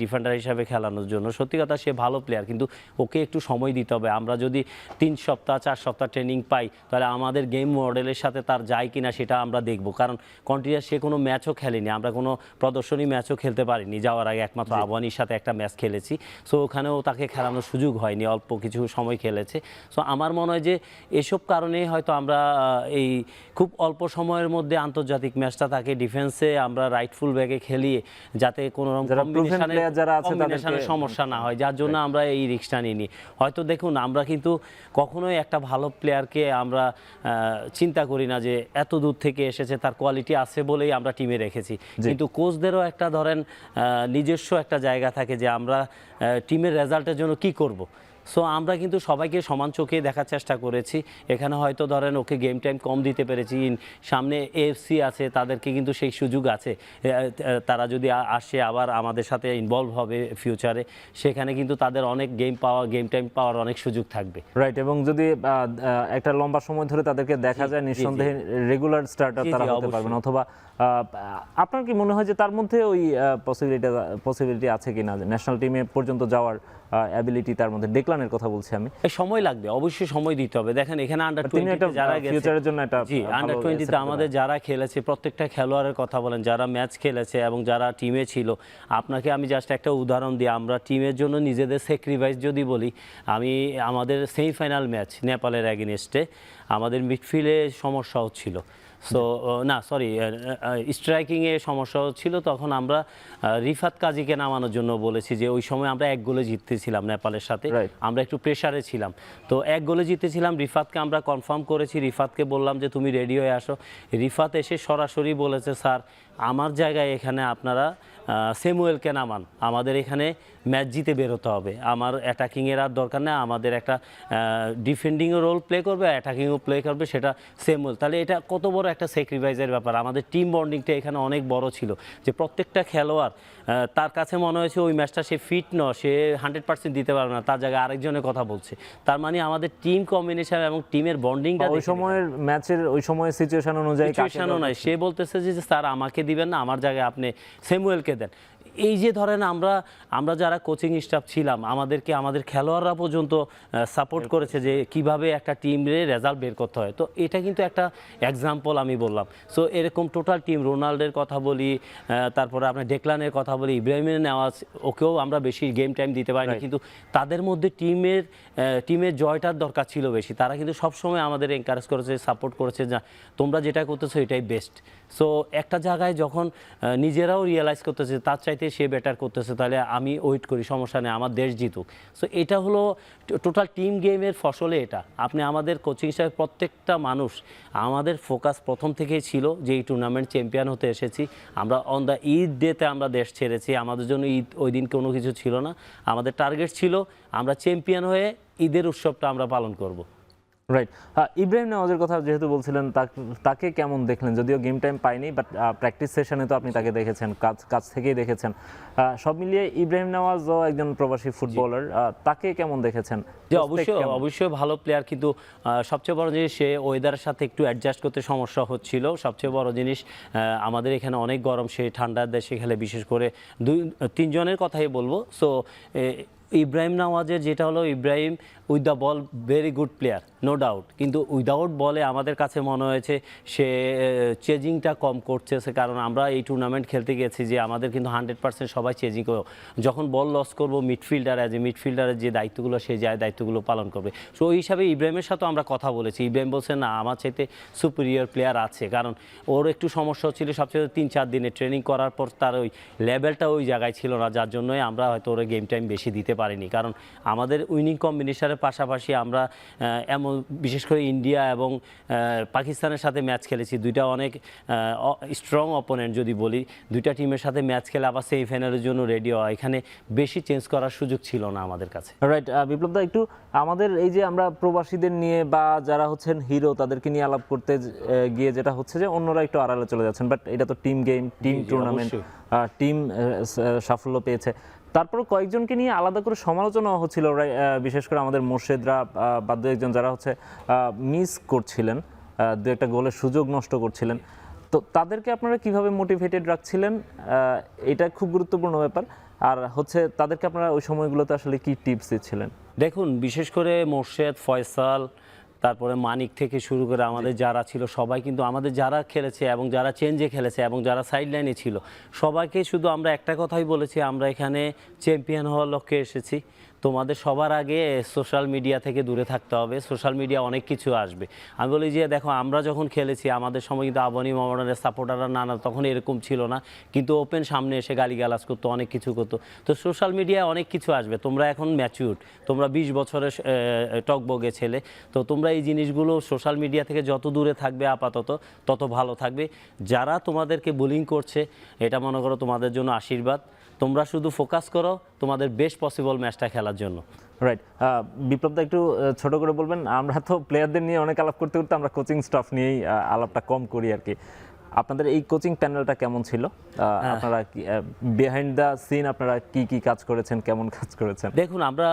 ডিফেন্ডার হিসাবে খেলানোর জন্য। সত্যি কথা, সে ভালো প্লেয়ার, কিন্তু ওকে একটু সময় দিতে হবে। আমরা যদি 3 সপ্তাহ 4 সপ্তাহ ট্রেনিং পাই, তাহলে আমাদের গেম মডেলের সাথে তার যায় কিনা সেটা আমরা দেখব। কারণ কন্টিনিউয়াস সে কোনো ম্যাচও খেলেনি, আমরা কোনো প্রদর্শনী ম্যাচও খেলতে পারিনি। যাওয়ার আগে একমাত্র আবহানির সাথে একটা ম্যাচ খেলেছি। সো ওখানেও তাকে খেলানোর সুযোগ হয়নি, অল্প কিছু সময় খেলেছে। সো আমার মনে হয় যে এসব কারণেই হয়তো আমরা এই খুব অল্প সময়ের মধ্যে আন্তর্জাতিক ম্যাচটা তাকে ডিফেন্সে আমরা রাইটফুল ব্যাকে খেলিয়ে যাতে কোনো রকম যারা proven player যারা আছে কম্বিনেশনের সমস্যা না হয়, যার জন্য আমরা এই রিস্কটা নিই। হয়তো দেখুন আমরা কিন্তু কখনোই একটা ভালো প্লেয়ারকে আমরা চিন্তা করি না যে এত দূর থেকে এসেছে, তার কোয়ালিটি আছে বলেই আমরা টিমে রেখেছি। কিন্তু কোচদেরও একটা ধরেন নিজস্ব একটা জায়গা থাকে যে আমরা টিমের রেজাল্টের জন্য কি করব। সো আমরা কিন্তু সবাইকে সমান চোখে দেখার চেষ্টা করেছি। এখানে হয়তো ধরেন ওকে গেম টাইম কম দিতে পেরেছি, সামনে এএফসি আছে, তাদেরকে কিন্তু সেই সুযোগ আছে। তারা যদি আসে আবার আমাদের সাথে ইনভলভ হবে ফিউচারে, সেখানে কিন্তু তাদের অনেক গেম টাইম পাওয়ার অনেক সুযোগ থাকবে। রাইট, এবং যদি একটা লম্বা সময় ধরে তাদেরকে দেখা যায়, নিঃসন্দেহে রেগুলার স্টার্টার তারা হতে পারবেন। অথবা আপনার কি মনে হয় যে তার মধ্যে ওই পসিবিলিটি আছে কিনা ন্যাশনাল টিমে পর্যন্ত যাওয়ার অ্যাবিলিটি তার মধ্যে? ডেকলানের কথা বলছি আমি। সময় লাগবে, অবশ্যই সময় দিতে হবে। দেখেন এখানে আন্ডার 20 যারা গেছে, ফিউচারের জন্য একটা আন্ডার 20 আমাদের যারা খেলেছে, প্রত্যেকটা খেলোয়াড়ের কথা বলেন, যারা ম্যাচ খেলেছে এবং যারা টিমে ছিল। আপনাকে আমি জাস্ট একটা উদাহরণ দিই, আমরা টিমের জন্য নিজেদের স্যাক্রিফাইস যদি বলি, আমাদের সেমিফাইনাল ম্যাচ নেপালের অ্যাগেনস্টে আমাদের মিডফিল্ডে সমস্যা হচ্ছিল। সো না সরি, স্ট্রাইকিংয়ে সমস্যা হচ্ছিল। তখন আমরা রিফাত কাজীকে নামানোর জন্য বলেছি, যে ওই সময় আমরা 1 গোলে জিততেছিলাম নেপালের সাথে, আমরা একটু প্রেশারে ছিলাম। তো 1 গোলে জিতেছিলাম, রিফাতকে আমরা কনফার্ম করেছি, রিফাতকে বললাম যে তুমি রেডি হয়ে আসো। রিফাত এসে সরাসরি বলেছে, স্যার আমার জায়গায় এখানে আপনারা স্যামুয়েলকে নামান, আমাদের এখানে ম্যাচ জিতে বেরোতে হবে, আমার অ্যাটাকিংয়ের আর দরকার নেই, আমাদের একটা ডিফেন্ডিংও রোল প্লে করবে, অ্যাটাকিংও প্লে করবে, সেটা স্যামুয়েল। তাহলে এটা কত বড় একটা স্যাক্রিফাইসের ব্যাপার। আমাদের টিম বন্ডিংটা এখানে অনেক বড় ছিল, যে প্রত্যেকটা খেলোয়াড় তার কাছে মনে হয়েছে ওই ম্যাচটা সে ফিট নয়, সে 100% দিতে পারবে না, তার জায়গায় আরেকজনের কথা বলছে। তার মানে আমাদের টিম কম্বিনেশন এবং টিমের বন্ডিংটা ওই সময়ের ম্যাচের ওই সময়ের সিচুয়েশন অনুযায়ী নয়, সে বলতেছে যে স্যার আমাকে দিবেন না, আমার জায়গায় আপনি স্যামুয়েলকে দেন। এই যে ধরেন আমরা যারা কোচিং স্টাফ ছিলাম, আমাদেরকে আমাদের খেলোয়াড়রা পর্যন্ত সাপোর্ট করেছে যে কিভাবে একটা টিমের রেজাল্ট বের করতে হয়। তো এটা কিন্তু একটা এক্সাম্পল আমি বললাম। সো এরকম টোটাল টিম, রোনাল্ডোর কথা বলি, তারপরে আপনার ডেকলানের কথা বলি, ইব্রাহিমের নেওয়াজ, ওকেও আমরা বেশি গেম টাইম দিতে পারিনি, কিন্তু তাদের মধ্যে টিমের জয়টার দরকার ছিল বেশি। তারা কিন্তু সবসময় আমাদের এনকারেজ করেছে, সাপোর্ট করেছে, যে তোমরা যেটা করতেছো এটাই বেস্ট। সো একটা জায়গায় যখন নিজেরাও রিয়েলাইজ করতেছে তার চাইতে সে বেটার করতেছে, তাহলে আমি ওয়েট করি, সমস্যা নেই, আমার দেশ জিতুক। সো এটা হলো টোটাল টিম গেমের ফসলে এটা। আপনি আমাদের কোচিং হিসাবে প্রত্যেকটা মানুষ, আমাদের ফোকাস প্রথম থেকেই ছিল যে এই টুর্নামেন্ট চ্যাম্পিয়ন হতে এসেছি। আমরা অন দ্য ঈদ ডেতে আমরা দেশ ছেড়েছি, আমাদের জন্য ঈদ ওই দিন কোনো কিছু ছিল না। আমাদের টার্গেট ছিল আমরা চ্যাম্পিয়ন হয়ে ঈদের উৎসবটা আমরা পালন করব। রাইট, ইব্রাহিম নেওয়াজের কথা যেহেতু বলছিলেন, তাকে কেমন দেখলেন? যদিও গেম টাইম পাইনি, বাট প্র্যাকটিস সেশনে তো আপনি তাকে দেখেছেন, কাছ থেকেই দেখেছেন। সব মিলিয়ে ইব্রাহিম নেওয়াজও একজন প্রবাসী ফুটবলার, তাকে কেমন দেখেছেন? যে অবশ্যই ভালো প্লেয়ার, কিন্তু সবচেয়ে বড় জিনিস সে ওয়েদারের সাথে একটু অ্যাডজাস্ট করতে সমস্যা হচ্ছিল। সবচেয়ে বড় জিনিস, আমাদের এখানে অনেক গরম, সে ঠান্ডার দেশে খেলে, বিশেষ করে 2-3 জনের কথাই বলবো। সো ইব্রাহিম নেওয়াজের যেটা হলো, Ibrahim with the ball very good player, no doubt, কিন্তু উইদাউট বলে আমাদের কাছে মনে হয়েছে সে চেজিংটা কম করছে। কারণ আমরা এই টুর্নামেন্ট খেলতে গেছি যে আমাদের কিন্তু 100% সবাই চেজিং করবো, যখন বল লস করবো মিডফিল্ডারের যে দায়িত্বগুলো, সে যায় দায়িত্বগুলো পালন করবে। সো ওই হিসাবে ইব্রাহিমের সাথেও আমরা কথা বলেছি। ইব্রাহিম বলছে না, আমার চাইতে সুপিরিয়র প্লেয়ার আছে, কারণ ওর একটু সমস্যা হচ্ছিল সবচেয়ে 3-4 দিনে ট্রেনিং করার পর তার ওই লেভেলটা ওই জায়গায় ছিল না, যার জন্যই আমরা হয়তো ওর গেম টাইম বেশি দিতে পারিনি। কারণ আমাদের উইনিং কম্বিনেশনের পাশাপাশি আমরা এমন বিশেষ করে ইন্ডিয়া এবং পাকিস্তানের সাথে ম্যাচ খেলেছি, দুইটা অনেক স্ট্রং অপোনেন্ট যদি বলি, দুইটা টিমের সাথে ম্যাচ খেলে আবার সেমিফাইনালের জন্য রেডি হওয়া, এখানে বেশি চেঞ্জ করার সুযোগ ছিল না আমাদের কাছে। রাইট, বিপ্লব দা, একটু আমাদের এই যে আমরা প্রবাসীদের নিয়ে বা যারা হচ্ছেন হিরো তাদেরকে নিয়ে আলাপ করতে গিয়ে যেটা হচ্ছে যে অন্যরা একটু আড়ালে চলে যাচ্ছেন, বাট এটা তো team game, team tournament, team সাফল্য পেয়েছে। তারপর কয়েকজনকে নিয়ে আলাদা করে সমালোচনা হচ্ছিল, বিশেষ করে আমাদের মোর্শেদরা বা দু একজন যারা হচ্ছে মিস করছিলেন, দু একটা গোলের সুযোগ নষ্ট করছিলেন। তো তাদেরকে আপনারা কিভাবে মোটিভেটেড রাখছিলেন, এটা খুব গুরুত্বপূর্ণ ব্যাপার। আর হচ্ছে তাদেরকে আপনারা ওই সময়গুলোতে আসলে কি টিপস দিচ্ছিলেন? দেখুন, বিশেষ করে মোর্শেদ, ফয়সাল, তারপরে মানিক থেকে শুরু করে আমাদের যারা ছিল সবাই, কিন্তু আমাদের যারা খেলেছে এবং যারা চেঞ্জে খেলেছে এবং যারা সাইড লাইনে ছিল, সবাইকে শুধু আমরা একটা কথাই বলেছি, আমরা এখানে চ্যাম্পিয়ন হওয়ার লক্ষ্যে এসেছি। তোমাদের সবার আগে সোশ্যাল মিডিয়া থেকে দূরে থাকতে হবে। সোশ্যাল মিডিয়া অনেক কিছু আসবে। আমি বলি যে দেখো, আমরা যখন খেলেছি আমাদের সময় কিন্তু আবাহনী মোহামেডানের সাপোর্টাররা না তখন এরকম ছিল না, কিন্তু ওপেন সামনে এসে গালিগালাজ করতো, অনেক কিছু করতো। তো সোশ্যাল মিডিয়ায় অনেক কিছু আসবে। তোমরা এখন ম্যাচিউরড, তোমরা 20 বছরের টকবগে ছেলে, তো তোমরা এই জিনিসগুলো সোশ্যাল মিডিয়া থেকে যত দূরে থাকবে আপাতত তত ভালো থাকবে। যারা তোমাদেরকে বুলিং করছে, এটা মনে করো তোমাদের জন্য আশীর্বাদ। তোমরা শুধু ফোকাস করো তোমাদের বেস্ট পসিবল ম্যাচটা খেলার জন্য। রাইট। বিপ্লবদা একটু ছোট করে বলবেন, আমরা তো প্লেয়ারদের নিয়ে অনেক আলাপ করতে করতে আমরা কোচিং স্টাফ নিয়েই আলাপটা কম করি আর কি। আপনাদের এই কোচিং প্যানেলটা কেমন ছিল? আপনারা বিহাইন্ড দ্য সিন আপনারা কি কি কাজ করেছেন, কেমন কাজ করেছেন? দেখুন, আমরা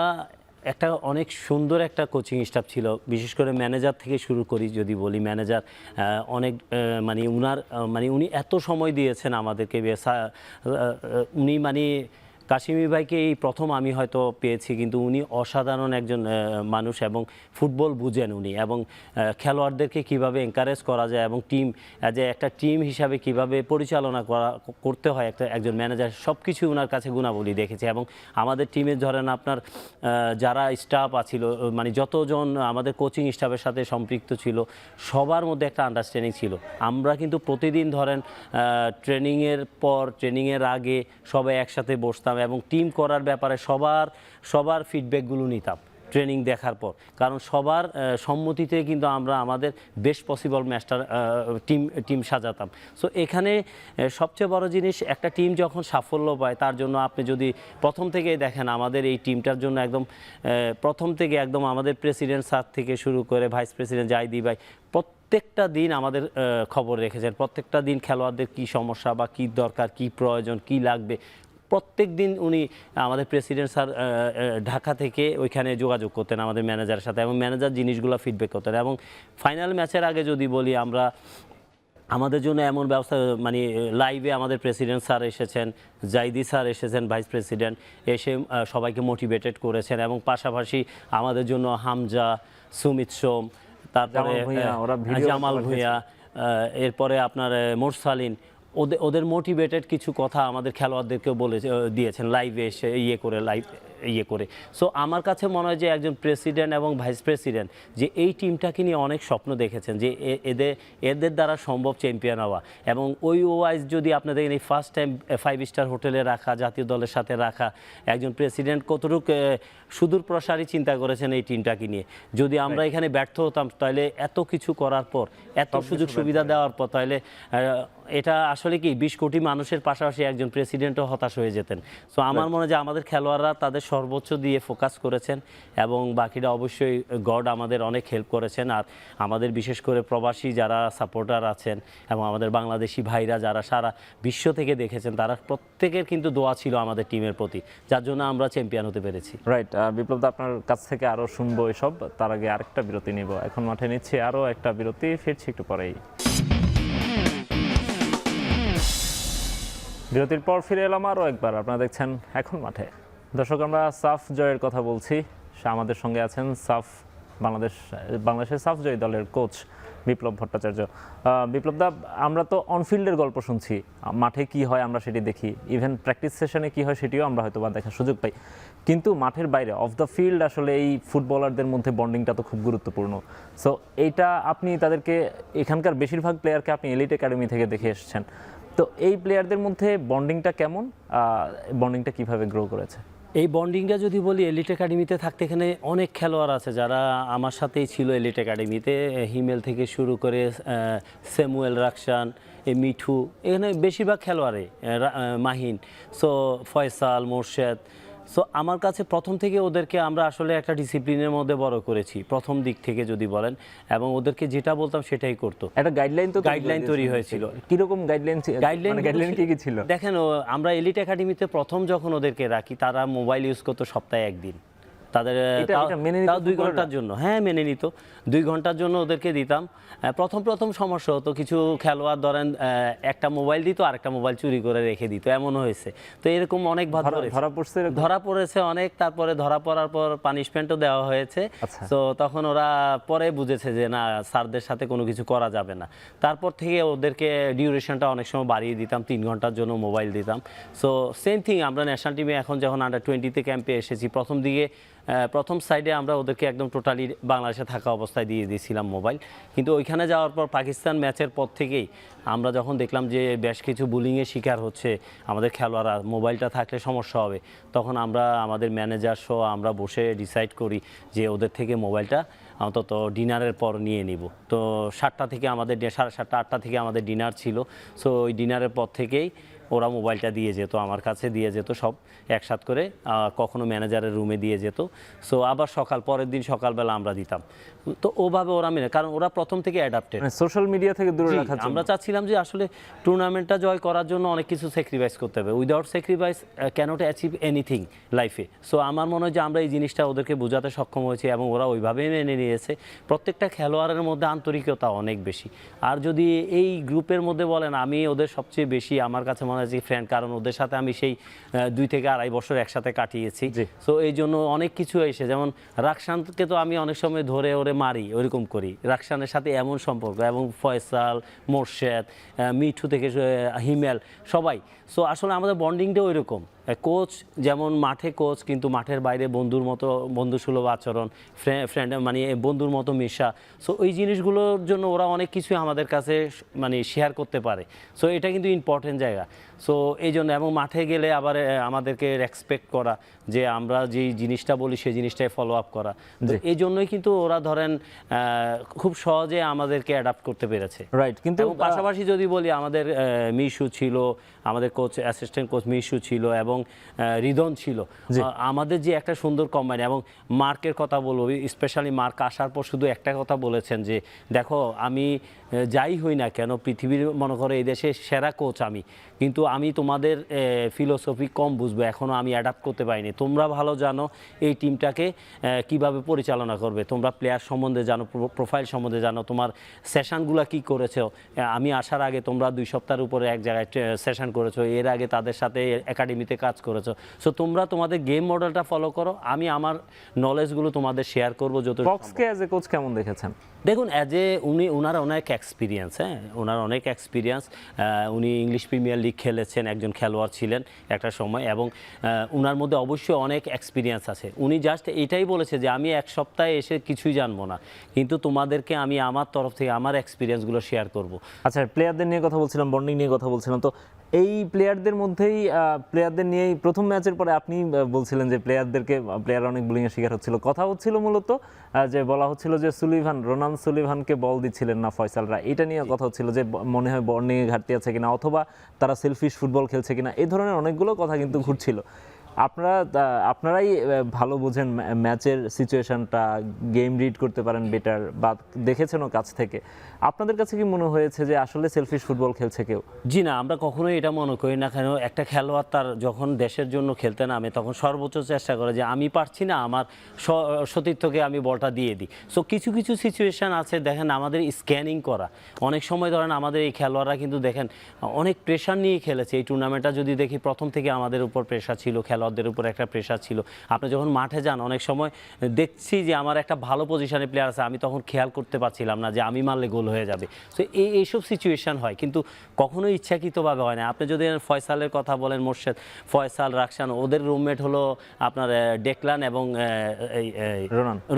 একটা অনেক সুন্দর একটা কোচিং স্টাফ ছিল, বিশেষ করে ম্যানেজার থেকে শুরু করি। যদি বলি ম্যানেজার অনেক উনি এত সময় দিয়েছেন আমাদেরকে। উনি কাশিমি ভাইকে এই প্রথম আমি হয়তো পেয়েছি, কিন্তু উনি অসাধারণ একজন মানুষ এবং ফুটবল বুঝেন উনি, এবং খেলোয়াড়দেরকে কিভাবে এনকারেজ করা যায় এবং একটা টিম হিসাবে কিভাবে পরিচালনা করতে হয় একজন ম্যানেজার, সব কিছু ওনার কাছে গুণাবলী দেখেছি। এবং আমাদের টিমে ধরেন আপনার যারা স্টাফ আছিল, যতজন আমাদের কোচিং স্টাফের সাথে সম্পৃক্ত ছিল, সবার মধ্যে একটা আন্ডারস্ট্যান্ডিং ছিল। আমরা কিন্তু প্রতিদিন ধরেন ট্রেনিংয়ের আগে সবাই একসাথে বসতাম এবং টিম করার ব্যাপারে সবার ফিডব্যাকগুলো নিতাম ট্রেনিং দেখার পর, কারণ সবার সম্মতিতে কিন্তু আমরা আমাদের বেস্ট পসিবল ম্যাচটার টিম সাজাতাম। সো এখানে সবচেয়ে বড় জিনিস, একটা টিম যখন সাফল্য পায় তার জন্য আপনি যদি প্রথম থেকেই দেখেন, আমাদের এই টিমটার জন্য একদম প্রথম থেকে একদম আমাদের প্রেসিডেন্ট স্যার থেকে শুরু করে ভাইস প্রেসিডেন্ট জাইদি ভাই প্রত্যেকটা দিন আমাদের খবর রেখেছেন। প্রত্যেকটা দিন খেলোয়াড়দের কী সমস্যা বা কী দরকার, কী প্রয়োজন, কী লাগবে, প্রত্যেক দিন উনি আমাদের প্রেসিডেন্ট স্যার ঢাকা থেকে ওইখানে যোগাযোগ করতেন আমাদের ম্যানেজারের সাথে, এবং ম্যানেজার জিনিসগুলো ফিডব্যাক করতেন। এবং ফাইনাল ম্যাচের আগে যদি বলি, আমাদের জন্য এমন ব্যবস্থা, লাইভে আমাদের প্রেসিডেন্ট স্যার এসেছেন, জাইদি স্যার এসেছেন, ভাইস প্রেসিডেন্ট এসে সবাইকে মোটিভেটেড করেছেন। এবং পাশাপাশি আমাদের জন্য হামজা, সুমিত সোম, তারপরে জামাল ভুঁইয়া, এরপরে আপনার মোরসালিন, ওদের মোটিভেটেড কিছু কথা আমাদের খেলোয়াড়দেরকেও দিয়েছেন লাইভে এসে ইয়ে করে। সো আমার কাছে মনে হয় যে একজন প্রেসিডেন্ট এবং ভাইস প্রেসিডেন্ট যে এই টিমটাকে নিয়ে অনেক স্বপ্ন দেখেছেন যে এদের দ্বারা সম্ভব চ্যাম্পিয়ন হওয়া। এবং ওই ওয়াইজ যদি আপনাদের এই ফার্স্ট টাইম 5 স্টার হোটেলে রাখা, জাতীয় দলের সাথে রাখা, একজন প্রেসিডেন্ট কতটুকু সুদূর প্রসারী চিন্তা করেছেন এই টিমটাকে নিয়ে। যদি আমরা এখানে ব্যর্থ হতাম, তাহলে এত কিছু করার পর, এত সুযোগ সুবিধা দেওয়ার পর, তাহলে এটা আসলে কি 20 কোটি মানুষের পাশাপাশি একজন প্রেসিডেন্টও হতাশ হয়ে যেতেন। সো আমার মনে হয় যে আমাদের খেলোয়াড়রা তাদের সর্বোচ্চ দিয়ে ফোকাস করেছেন, এবং বাকিটা অবশ্যই গড আমাদের অনেক হেল্প করেছেন। আর আমাদের বিশেষ করে প্রবাসী যারা সাপোর্টার আছেন এবং আমাদের বাংলাদেশি ভাইরা যারা সারা বিশ্ব থেকে দেখেছেন, তারা প্রত্যেকের কিন্তু দোয়া ছিল আমাদের টিমের প্রতি, যার জন্য আমরা চ্যাম্পিয়ন হতে পেরেছি। রাইট। বিপ্লব, আপনার কাছ থেকে আরও শুনবো এসব, তার আগে আরেকটা বিরতি নিব। এখন মাঠে নিচ্ছি আরও একটা বিরতি, ফিরছি একটু পরেই। বিরতির পর ফিরে এলাম আরও একবার, আপনারা দেখছেন এখন মাঠে। দর্শক, আমরা সাফ জয়ের কথা বলছি। আমাদের সঙ্গে আছেন বাংলাদেশের সাফ জয় দলের কোচ বিপ্লব ভট্টাচার্য। বিপ্লবদা, আমরা তো অনফিল্ডের গল্প শুনছি, মাঠে কি হয় আমরা সেটি দেখি, ইভেন প্র্যাকটিস সেশনে কি হয় সেটিও আমরা হয়তো বা দেখার সুযোগ পাই, কিন্তু মাঠের বাইরে অফ দ্য ফিল্ড আসলে এই ফুটবলারদের মধ্যে বন্ডিংটা তো খুব গুরুত্বপূর্ণ। সো এইটা আপনি তাদেরকে, এখানকার বেশিরভাগ প্লেয়ারকে আপনি এলিট একাডেমি থেকে দেখে এসেছেন, তো এই প্লেয়ারদের মধ্যে বন্ডিংটা কেমন, বন্ডিংটা কিভাবে গ্রো করেছে? এই বন্ডিংটা যদি বলি, এলিট একাডেমিতে থাকতে এখানে অনেক খেলোয়াড় আছে যারা আমার সাথেই ছিল এলিট একাডেমিতে। হিমেল থেকে শুরু করে স্যামুয়েল, রাকসান, মিঠু, এখানে বেশিরভাগ খেলোয়াড়ে, মাহিন, সো ফয়সাল, মোর্শেদ। সো আমার কাছে প্রথম থেকে ওদেরকে আমরা আসলে একটা ডিসিপ্লিনের মধ্যে বড় করেছি প্রথম দিক থেকে যদি বলেন, এবং ওদেরকে যেটা বলতাম সেটাই করতো। একটা গাইডলাইন তৈরি হয়েছিল। কিরকম গাইডলাইন কি ছিল? দেখেন, আমরা এলিট একাডেমিতে প্রথম যখন ওদেরকে রাখি, তারা মোবাইল ইউজ করতো সপ্তাহে 1 দিন। তাদের এটা মেনে নিত তাও 2 ফুটবলাররা? ঘন্টার জন্য, হ্যাঁ মেনে নিত। 2 ঘন্টার জন্য ওদেরকে দিতাম। প্রথম সমস্যা হতো, কিছু খেলোয়াড় ধরেন একটা মোবাইল দিত আর একটা মোবাইল চুরি করে রেখে দিত, এমনও হয়েছে। তো এরকম অনেক ভাগ ধরা পড়ছে এরকম? ধরা পড়েছে অনেক, তারপরে ধরা পড়ার পর পানিশমেন্টও দেওয়া হয়েছে। আচ্ছা। তো তখন ওরা পরে বুঝেছে যে না, স্যারদের সাথে কোনো কিছু করা যাবে না। তারপর থেকে ওদেরকে ডিউরেশনটা অনেক সময় বাড়িয়ে দিতাম, 3 ঘন্টার জন্য মোবাইল দিতাম। সো সেম থিং আমরা ন্যাশনাল টিমে এখন যখন আন্ডার-20 ক্যাম্পে এসেছি, প্রথম সাইডে আমরা ওদেরকে একদম টোটালি বাংলাদেশে থাকা অবস্থায় দিয়ে দিয়েছিলাম মোবাইল। কিন্তু ওইখানে যাওয়ার পর পাকিস্তান ম্যাচের পর থেকেই আমরা যখন দেখলাম যে বেশ কিছু বুলিংয়ের শিকার হচ্ছে আমাদের খেলোয়াড়রা, মোবাইলটা থাকলে সমস্যা হবে, তখন আমরা আমাদের ম্যানেজার সহ আমরা বসে ডিসাইড করি যে ওদের থেকে মোবাইলটা অন্তত ডিনারের পর নিয়ে নিব। তো 7টা থেকে আমাদের 7:30 8টা থেকে আমাদের ডিনার ছিল। সো ওই ডিনারের পর থেকেই ওরা মোবাইলটা দিয়ে যেত, আমার কাছে দিয়ে যেত, সব একসাথ করে, কখনো ম্যানেজারের রুমে দিয়ে যেত। সো আবার পরের দিন সকালবেলা আমরা দিতাম। তো ওভাবে ওরা মেনে, কারণ ওরা প্রথম থেকে অ্যাডাপ্টেড। মানে সোশ্যাল মিডিয়া থেকে দূরে রাখার জন্য। আমরা চাচ্ছিলাম যে আসলে টুর্নামেন্টটা জয় করার জন্য অনেক কিছু স্যাক্রিফাইস করতে হবে। Without sacrifice can't achieve anything লাইফে। সো আমার মনে হয় যে আমরা এই জিনিসটা ওদেরকে বোঝাতে সক্ষম হয়েছি এবং ওরা ওইভাবেই মেনে নিয়েছে। প্রত্যেকটা খেলোয়াড়ের মধ্যে আন্তরিকতা অনেক বেশি। আর যদি এই গ্রুপের মধ্যে বলেন, আমি ওদের সবচেয়ে বেশি আমার কাছে মনে হয় যে ফ্রেন্ড, কারণ ওদের সাথে আমি সেই 2 থেকে 2.5 বছর একসাথে কাটিয়েছি। সো এই জন্য অনেক কিছু এসে, যেমন রাকসানকে তো আমি অনেক সময় ধরে ওরে মারি, ওইরকম করি। রাকসানের সাথে এমন সম্পর্ক, এবং ফয়সাল, মোর্শেদ, মিঠু থেকে হিমেল, সবাই। সো আসলে আমাদের বন্ডিংটা ওই রকম। কোচ যেমন মাঠে কোচ, কিন্তু মাঠের বাইরে বন্ধুর মতো, বন্ধুসুলভ আচরণ, ফ্রেন্ড মানে বন্ধুর মতো মেশা। সো ওই জিনিসগুলোর জন্য ওরা অনেক কিছুই আমাদের কাছে মানে শেয়ার করতে পারে। সো এটা কিন্তু ইম্পর্টেন্ট জায়গা। সো এই জন্য, এবং মাঠে গেলে আবার আমাদেরকে রেসপেক্ট করা, যে আমরা যেই জিনিসটা বলি সেই জিনিসটাই ফলো আপ করা। তো এই জন্যই কিন্তু ওরা ধরেন খুব সহজে আমাদেরকে অ্যাডাপ্ট করতে পেরেছে। রাইট। কিন্তু পাশাপাশি যদি বলি, আমাদের মিশু ছিল, আমাদের কোচ, অ্যাসিস্ট্যান্ট কোচ মিশু ছিল, এবং রিদন ছিল। আমাদের যে একটা সুন্দর কম্বাইন, এবং মার্কের কথা বলবো, স্পেশালি মার্ক আসার পর শুধু একটা কথা বলেছেন যে দেখো, আমি যাই হই না কেন, পৃথিবীর মনে করো এই দেশে সেরা কোচ আমি, কিন্তু আমি তোমাদের ফিলোসফি কম বুঝবো, এখনও আমি অ্যাডাপ্ট করতে পারিনি। তোমরা ভালো জানো এই টিমটাকে কিভাবে পরিচালনা করবে, তোমরা প্লেয়ার সম্বন্ধে জানো, প্রোফাইল সম্বন্ধে জানো, তোমার সেশনগুলো কি করেছো। আমি আসার আগে তোমরা 2 সপ্তাহের উপরে এক জায়গায় সেশন করেছো, এর আগে তাদের সাথে একাডেমিতে কাজ করেছো। সো তোমরা তোমাদের গেম মডেলটা ফলো করো, আমি আমার নলেজগুলো তোমাদের শেয়ার করবো যত। ফক্সকে অ্যাজ এ কোচ কেমন দেখেছেন? দেখুন, ওনার অনেক এক্সপিরিয়েন্স, ওনার অনেক এক্সপিরিয়েন্স। উনি ইংলিশ প্রিমিয়ার লিগ খেলেছেন, একজন খেলোয়াড় ছিলেন একটা সময়, এবং ওনার মধ্যে অবশ্যই অনেক এক্সপিরিয়েন্স আছে। উনি জাস্ট এটাই বলেছে যে আমি 1 সপ্তাহে এসে কিছুই জানবো না, কিন্তু তোমাদেরকে আমি আমার তরফ থেকে আমার এক্সপিরিয়েন্সগুলো শেয়ার করব। আচ্ছা, প্লেয়ারদের নিয়ে কথা বলছিলাম, বন্ডিং নিয়ে কথা বলছিলাম, তো এই প্লেয়ারদের মধ্যেই প্লেয়ারদের নিয়েই প্রথম ম্যাচের পরে আপনি বলছিলেন যে প্লেয়ার অনেক বুলিংয়ের শিকার হচ্ছিল। কথা হচ্ছিল মূলত যে বলা হচ্ছিল যে রোনান সুলিভানকে বল দিচ্ছিলেন না ফয়সালরা, এটা নিয়ে কথা হচ্ছিল যে মনে হয় বন্ডিংয়ে ঘাটতি আছে কিনা, অথবা তারা সেলফিশ ফুটবল খেলছে কিনা, এই ধরনের অনেকগুলো কথা কিন্তু ঘুরছিল। আপনারাই ভালো বোঝেন ম্যাচের সিচুয়েশনটা, গেম রিড করতে পারেন বেটার, বা দেখেছেনও কাছ থেকে। আপনাদের কাছে কি মনে হয়েছে যে আসলে সেলফিশ ফুটবল খেলছে কেউ? জি না, আমরা কখনোই এটা মনে করি না। কেন, একটা খেলোয়াড় তার যখন দেশের জন্য খেলতে নামে তখন সর্বোচ্চ চেষ্টা করে যে আমি পারছি না, আমার সতীর্থকে আমি বলটা দিয়ে দিই। সো কিছু কিছু সিচুয়েশান আছে, দেখেন আমাদের স্ক্যানিং করা, অনেক সময় ধরেন আমাদের এই খেলোয়াড়রা কিন্তু দেখেন অনেক প্রেশার নিয়ে খেলেছে। এই টুর্নামেন্টটা যদি দেখি, প্রথম থেকে আমাদের উপর প্রেশার ছিল, খেলোয়াড়দের উপর একটা প্রেশার ছিল। আপনি যখন মাঠে যান, অনেক সময় দেখছি যে আমার একটা ভালো পজিশনে প্লেয়ার আছে, আমি তখন খেয়াল করতে পারছিলাম না যে আমি মারলে গোল হয়ে যাবে। সো এইসব সিচুয়েশান হয়, কিন্তু কখনোই ইচ্ছাকৃতভাবে হয় না। আপনি যদি ফয়সালের কথা বলেন, মোর্শেদ, ফয়সাল, রাকসান, ওদের রুমমেট হলো আপনার ডেকলান এবং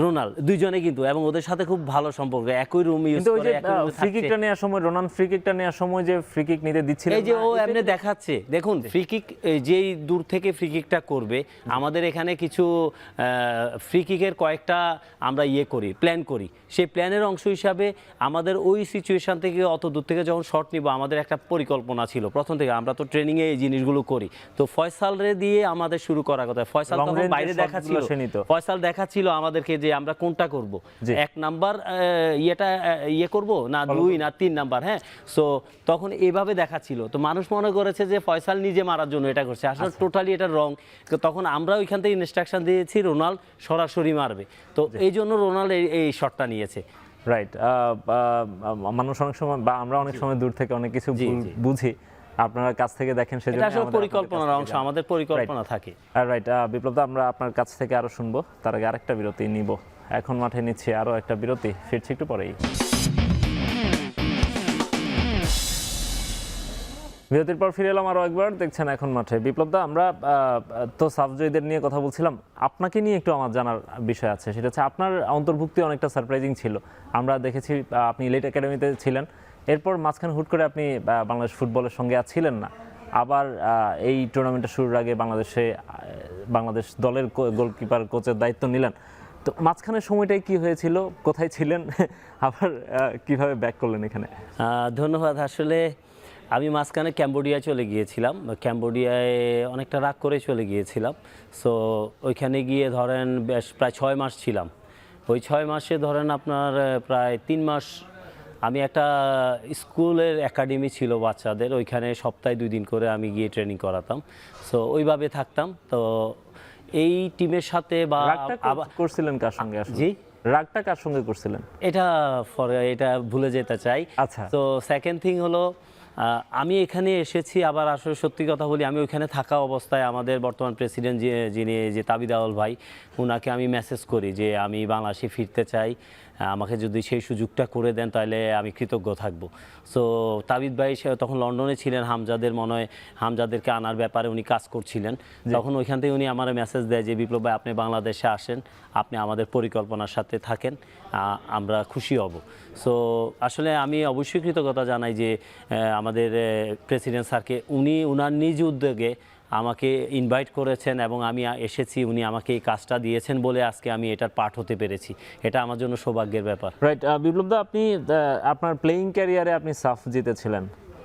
রোনাল, দুইজনে কিন্তু, এবং ওদের সাথে খুব ভালো সম্পর্ক, একই রুম ইউজ করে। ফ্রি কিকটা নেওয়ার সময়, রোনান ফ্রি কিকটা নেওয়ার সময় যে ফ্রি কিক নিতে দিচ্ছিল, এই যে ও এমনি দেখাচ্ছে, দেখুন ফ্রি কিক যেই দূর থেকে ফ্রি কিকটা করবে, আমাদের এখানে কিছু ফ্রি কিকের কয়েকটা আমরা প্ল্যান করি। সেই প্ল্যানের অংশ হিসাবে আমাদের ওই সিচুয়েশন থেকে অত দূর থেকে যখন শট নিব, আমাদের একটা পরিকল্পনা ছিল প্রথম থেকে। আমরা তো ট্রেনিংয়ে এই জিনিসগুলো করি। তো ফয়সালরে দিয়ে আমাদের শুরু করার কথা। ফয়সাল তখন বাইরে দেখাচ্ছিল, ফয়সাল দেখাচ্ছিল আমাদেরকে যে আমরা কোনটা করব, 1 নাম্বার করব না 2 না 3 নাম্বার। হ্যাঁ, সো তখন এইভাবে দেখাচ্ছিল। তো মানুষ মনে করেছে যে ফয়সাল নিজে মারার জন্য এটা করছে, আসলে টোটালি এটা রং। তো তখন আমরা ওইখান থেকে ইনস্ট্রাকশন দিয়েছি রোনাল্ড সরাসরি মারবে, তো এই জন্য রোনাল্ড এই শটটা নিয়েছে। রাইট, মানুষ অনেক সময় বা আমরা অনেক সময় দূর থেকে অনেক কিছু বুঝি, আপনারা কাছ থেকে দেখেন, সেজন্য এটা আসলে পরিকল্পনার অংশ, আমাদের পরিকল্পনা থাকে। রাইট, বিপ্লব দা, আমরা আপনার কাছ থেকে আরো শুনবো, তার আগে আরেকটা বিরতি নিব। এখন মাঠে নিচ্ছি আরো একটা বিরতি, ফিরছি একটু পরেই। বিরতির পর ফিরে এলাম আরো একবার, দেখছেন এখন মাঠে। বিপ্লব দা, আমরা তো সাফজয়ীদের নিয়ে কথা বলছিলাম, আপনাকে নিয়ে একটু আমার জানার বিষয় আছে, সেটা হচ্ছে আপনার অন্তর্ভুক্তি অনেকটা সারপ্রাইজিং ছিল। আমরা দেখেছি আপনি লেট একাডেমিতে ছিলেন, এরপর মাঝখানে হুট করে আপনি বাংলাদেশ ফুটবলের সঙ্গে আর ছিলেন না। আবার এই টুর্নামেন্টের শুরুর আগে বাংলাদেশ দলের গোলকিপার কোচের দায়িত্ব নিলেন। তো মাঝখানের সময়টাই কি হয়েছিল, কোথায় ছিলেন, আবার কিভাবে ব্যাক করলেন এখানে? ধন্যবাদ। আসলে আমি মাঝখানে ক্যাম্বোডিয়া চলে গিয়েছিলাম, ক্যাম্বোডিয়ায় অনেকটা রাগ করে চলে গিয়েছিলাম। সো ওইখানে গিয়ে ধরেন বেশ প্রায় 6 মাস ছিলাম। ওই 6 মাসে ধরেন আপনার প্রায় 3 মাস আমি একটা স্কুলের একাডেমি ছিল বাচ্চাদের, ওইখানে সপ্তাহে 2 দিন করে আমি গিয়ে ট্রেনিং করাতাম। সো ওইভাবে থাকতাম। তো এই টিমের সাথে বা করছিলেন কার সঙ্গে? জি, রাগটা কার সঙ্গে করছিলেন? এটা ভুলে যেতে চাই। আচ্ছা। তো সেকেন্ড থিং হলো, আমি এখানে এসেছি, আবার আসলে সত্যি কথা বলি, আমি ওইখানে থাকা অবস্থায় আমাদের বর্তমান প্রেসিডেন্ট যিনি তাবিদ আউয়াল ভাই, ওনাকে আমি মেসেজ করি যে আমি বাংলাদেশে ফিরতে চাই, আমাকে যদি সেই সুযোগটা করে দেন তাহলে আমি কৃতজ্ঞ থাকব। সো তাবিদ ভাই তখন লন্ডনে ছিলেন, হামজাদেরকে আনার ব্যাপারে উনি কাজ করছিলেন। তখন ওইখান থেকে উনি আমার মেসেজ দেয় যে বিপ্লব ভাই, আপনি বাংলাদেশে আসেন, আপনি আমাদের পরিকল্পনার সাথে থাকেন, আমরা খুশি হব। সো আসলে আমি অবশ্যই কৃতজ্ঞতা জানাই যে আমাদের প্রেসিডেন্ট স্যারকে, উনি ওনার নিজ উদ্যোগে আমাকে ইনভাইট করেছেন এবং আমি এসেছি, উনি আমাকে এই কাজটা দিয়েছেন বলে আজকে আমি এটার পার্ট হতে পেরেছি। এটা আমার জন্য সৌভাগ্যের ব্যাপার। রাইট, বিপ্লব দা, আপনি আপনার প্লেয়িং ক্যারিয়ারে আপনি সাফ জিতেছিলেন,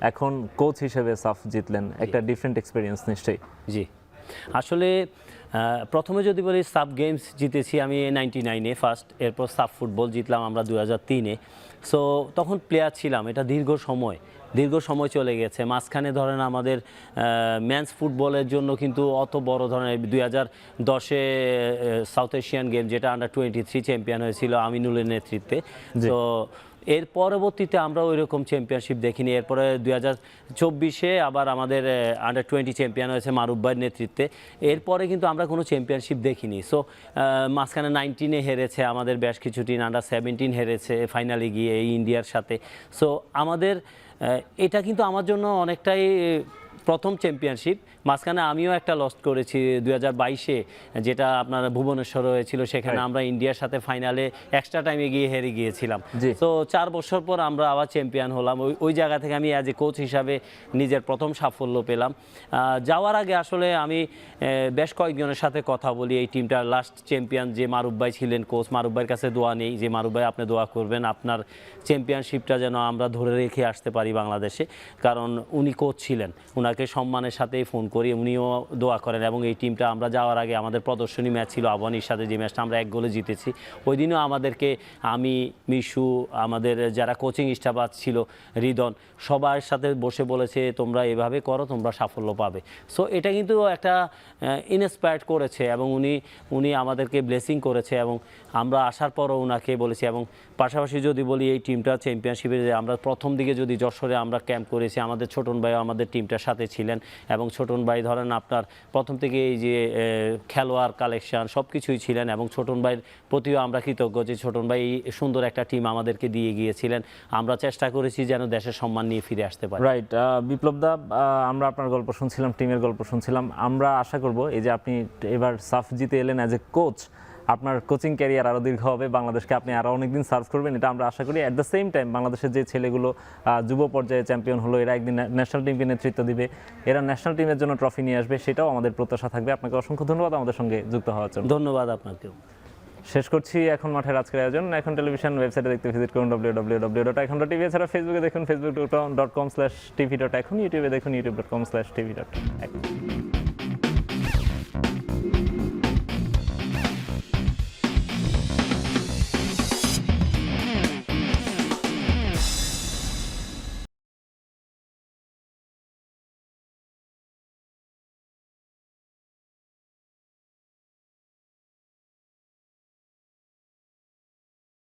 এখন কোচ হিসেবে সাফ জিতলেন, একটা ডিফারেন্ট এক্সপিরিয়েন্স নিশ্চয়ই। জি, আসলে প্রথমে যদি বলি, সাব গেমস জিতেছি আমি 99-এ ফার্স্ট, এরপর সাব ফুটবল জিতলাম আমরা 2003-এ। সো তখন প্লেয়ার ছিলাম, এটা দীর্ঘ সময় চলে গেছে। মাঝখানে ধরেন আমাদের মেন্স ফুটবলের জন্য কিন্তু অত বড় ধরনের 2010-এ সাউথ এশিয়ান গেম, যেটা আন্ডার-23 চ্যাম্পিয়ন হয়েছিল আমিনুলের নেতৃত্বে। তো এর পরবর্তীতে আমরা ওই রকম চ্যাম্পিয়নশিপ দেখিনি। এরপরে 2024-এ আবার আমাদের আন্ডার-20 চ্যাম্পিয়ন হয়েছে মারুফ ভাইয়ের নেতৃত্বে। এরপরে কিন্তু আমরা কোনো চ্যাম্পিয়নশিপ দেখিনি। সো মাঝখানে 19-এ হেরেছে আমাদের বেশ কিছু টিম, আন্ডার-17 হেরেছে ফাইনালে গিয়ে এই ইন্ডিয়ার সাথে। সো আমাদের এটা কিন্তু আমার জন্য অনেকটাই প্রথম চ্যাম্পিয়নশিপ। মাঝখানে আমিও একটা লস্ট করেছি 2022-এ, যেটা আপনার ভুবনেশ্বর হয়েছিল, সেখানে আমরা ইন্ডিয়ার সাথে ফাইনালে এক্সট্রা টাইমে গিয়ে হেরে গিয়েছিলাম। তো 4 বছর পর আমরা আবার চ্যাম্পিয়ন হলাম। ওই জায়গা থেকে আমি অ্যাজ এ কোচ হিসাবে নিজের প্রথম সাফল্য পেলাম। যাওয়ার আগে আসলে আমি বেশ কয়েকজনের সাথে কথা বলি, এই টিমটার লাস্ট চ্যাম্পিয়ন যে মারুফ ভাই ছিলেন কোচ, মারুফ ভাইয়ের কাছে দোয়া নেই যে মারুফ ভাই আপনি দোয়া করবেন আপনার চ্যাম্পিয়নশিপটা যেন আমরা ধরে রেখে আসতে পারি বাংলাদেশে, কারণ উনি কোচ ছিলেন, ওনাকে সম্মানের সাথেই ফোন করি, উনিও দোয়া করেন। এবং এই টিমটা আমরা যাওয়ার আগে আমাদের প্রদর্শনী ম্যাচ ছিল আফগানির সাথে, যে ম্যাচটা আমরা 1 গোলে জিতেছি। ওই দিনও আমাদেরকে আমি, মিশু, আমাদের যারা কোচিং স্টাফ ছিল, রিদন, সবার সাথে বসে বলেছে তোমরা এভাবে করো, তোমরা সাফল্য পাবে। সো এটা কিন্তু একটা ইন্সপায়ার্ড করেছে এবং উনি আমাদেরকে ব্লেসিং করেছে এবং আমরা আসার পরও ওনাকে বলেছি। এবং পাশাপাশি যদি বলি, এই টিমটা চ্যাম্পিয়নশিপে আমরা প্রথম দিকে যদি যশোরে আমরা ক্যাম্প করেছি, আমাদের ছোটন ভাই আমাদের টিমটার সাথে ছিলেন এবং ছোটন ভাই ধরেন আপনার প্রথম থেকে এই যে খেলোয়াড় কালেকশন সব কিছুই ছিলেন এবং ছোটন ভাইয়ের প্রতিও আমরা কৃতজ্ঞ যে ছোটন ভাই এই সুন্দর একটা টিম আমাদেরকে দিয়ে গিয়েছিলেন। আমরা চেষ্টা করেছি যেন দেশের সম্মান নিয়ে ফিরে আসতে পারি। রাইট, বিপ্লব দা, আমরা আপনার গল্প শুনছিলাম, টিমের গল্প শুনছিলাম। আমরা আশা করব এই যে আপনি এবার সাফ জিতে এলেন অ্যাজ এ কোচ, আপনার কোচিং ক্যারিয়ার আরও দীর্ঘ হবে, বাংলাদেশকে আপনি আরও অনেকদিন সার্ভ করবেন, এটা আমরা আশা করি। অ্যাট দ্য সেম টাইম বাংলাদেশের যে ছেলেগুলো যুব পর্যায়ে চ্যাম্পিয়ন হলো, এরা একদিন ন্যাশনাল টিমকে নেতৃত্ব দিবে, এরা ন্যাশনাল টিমের জন্য ট্রফি নিয়ে আসবে, সেটাও আমাদের প্রত্যাশা থাকবে। আপনাকে অসংখ্য ধন্যবাদ আমাদের সঙ্গে যুক্ত হওয়ার জন্য। ধন্যবাদ আপনাকেও। শেষ করছি এখন মাঠের আজকের আয়োজন। এখন টেলিভিশন ওয়েবসাইটে দেখতে ভিজিট করুন www.ekhon.tv, এছাড়া ফেসবুকে দেখুন facebook.com/tv.ekhon, ইউটিউবে দেখুন youtube.com/tv.ekhon।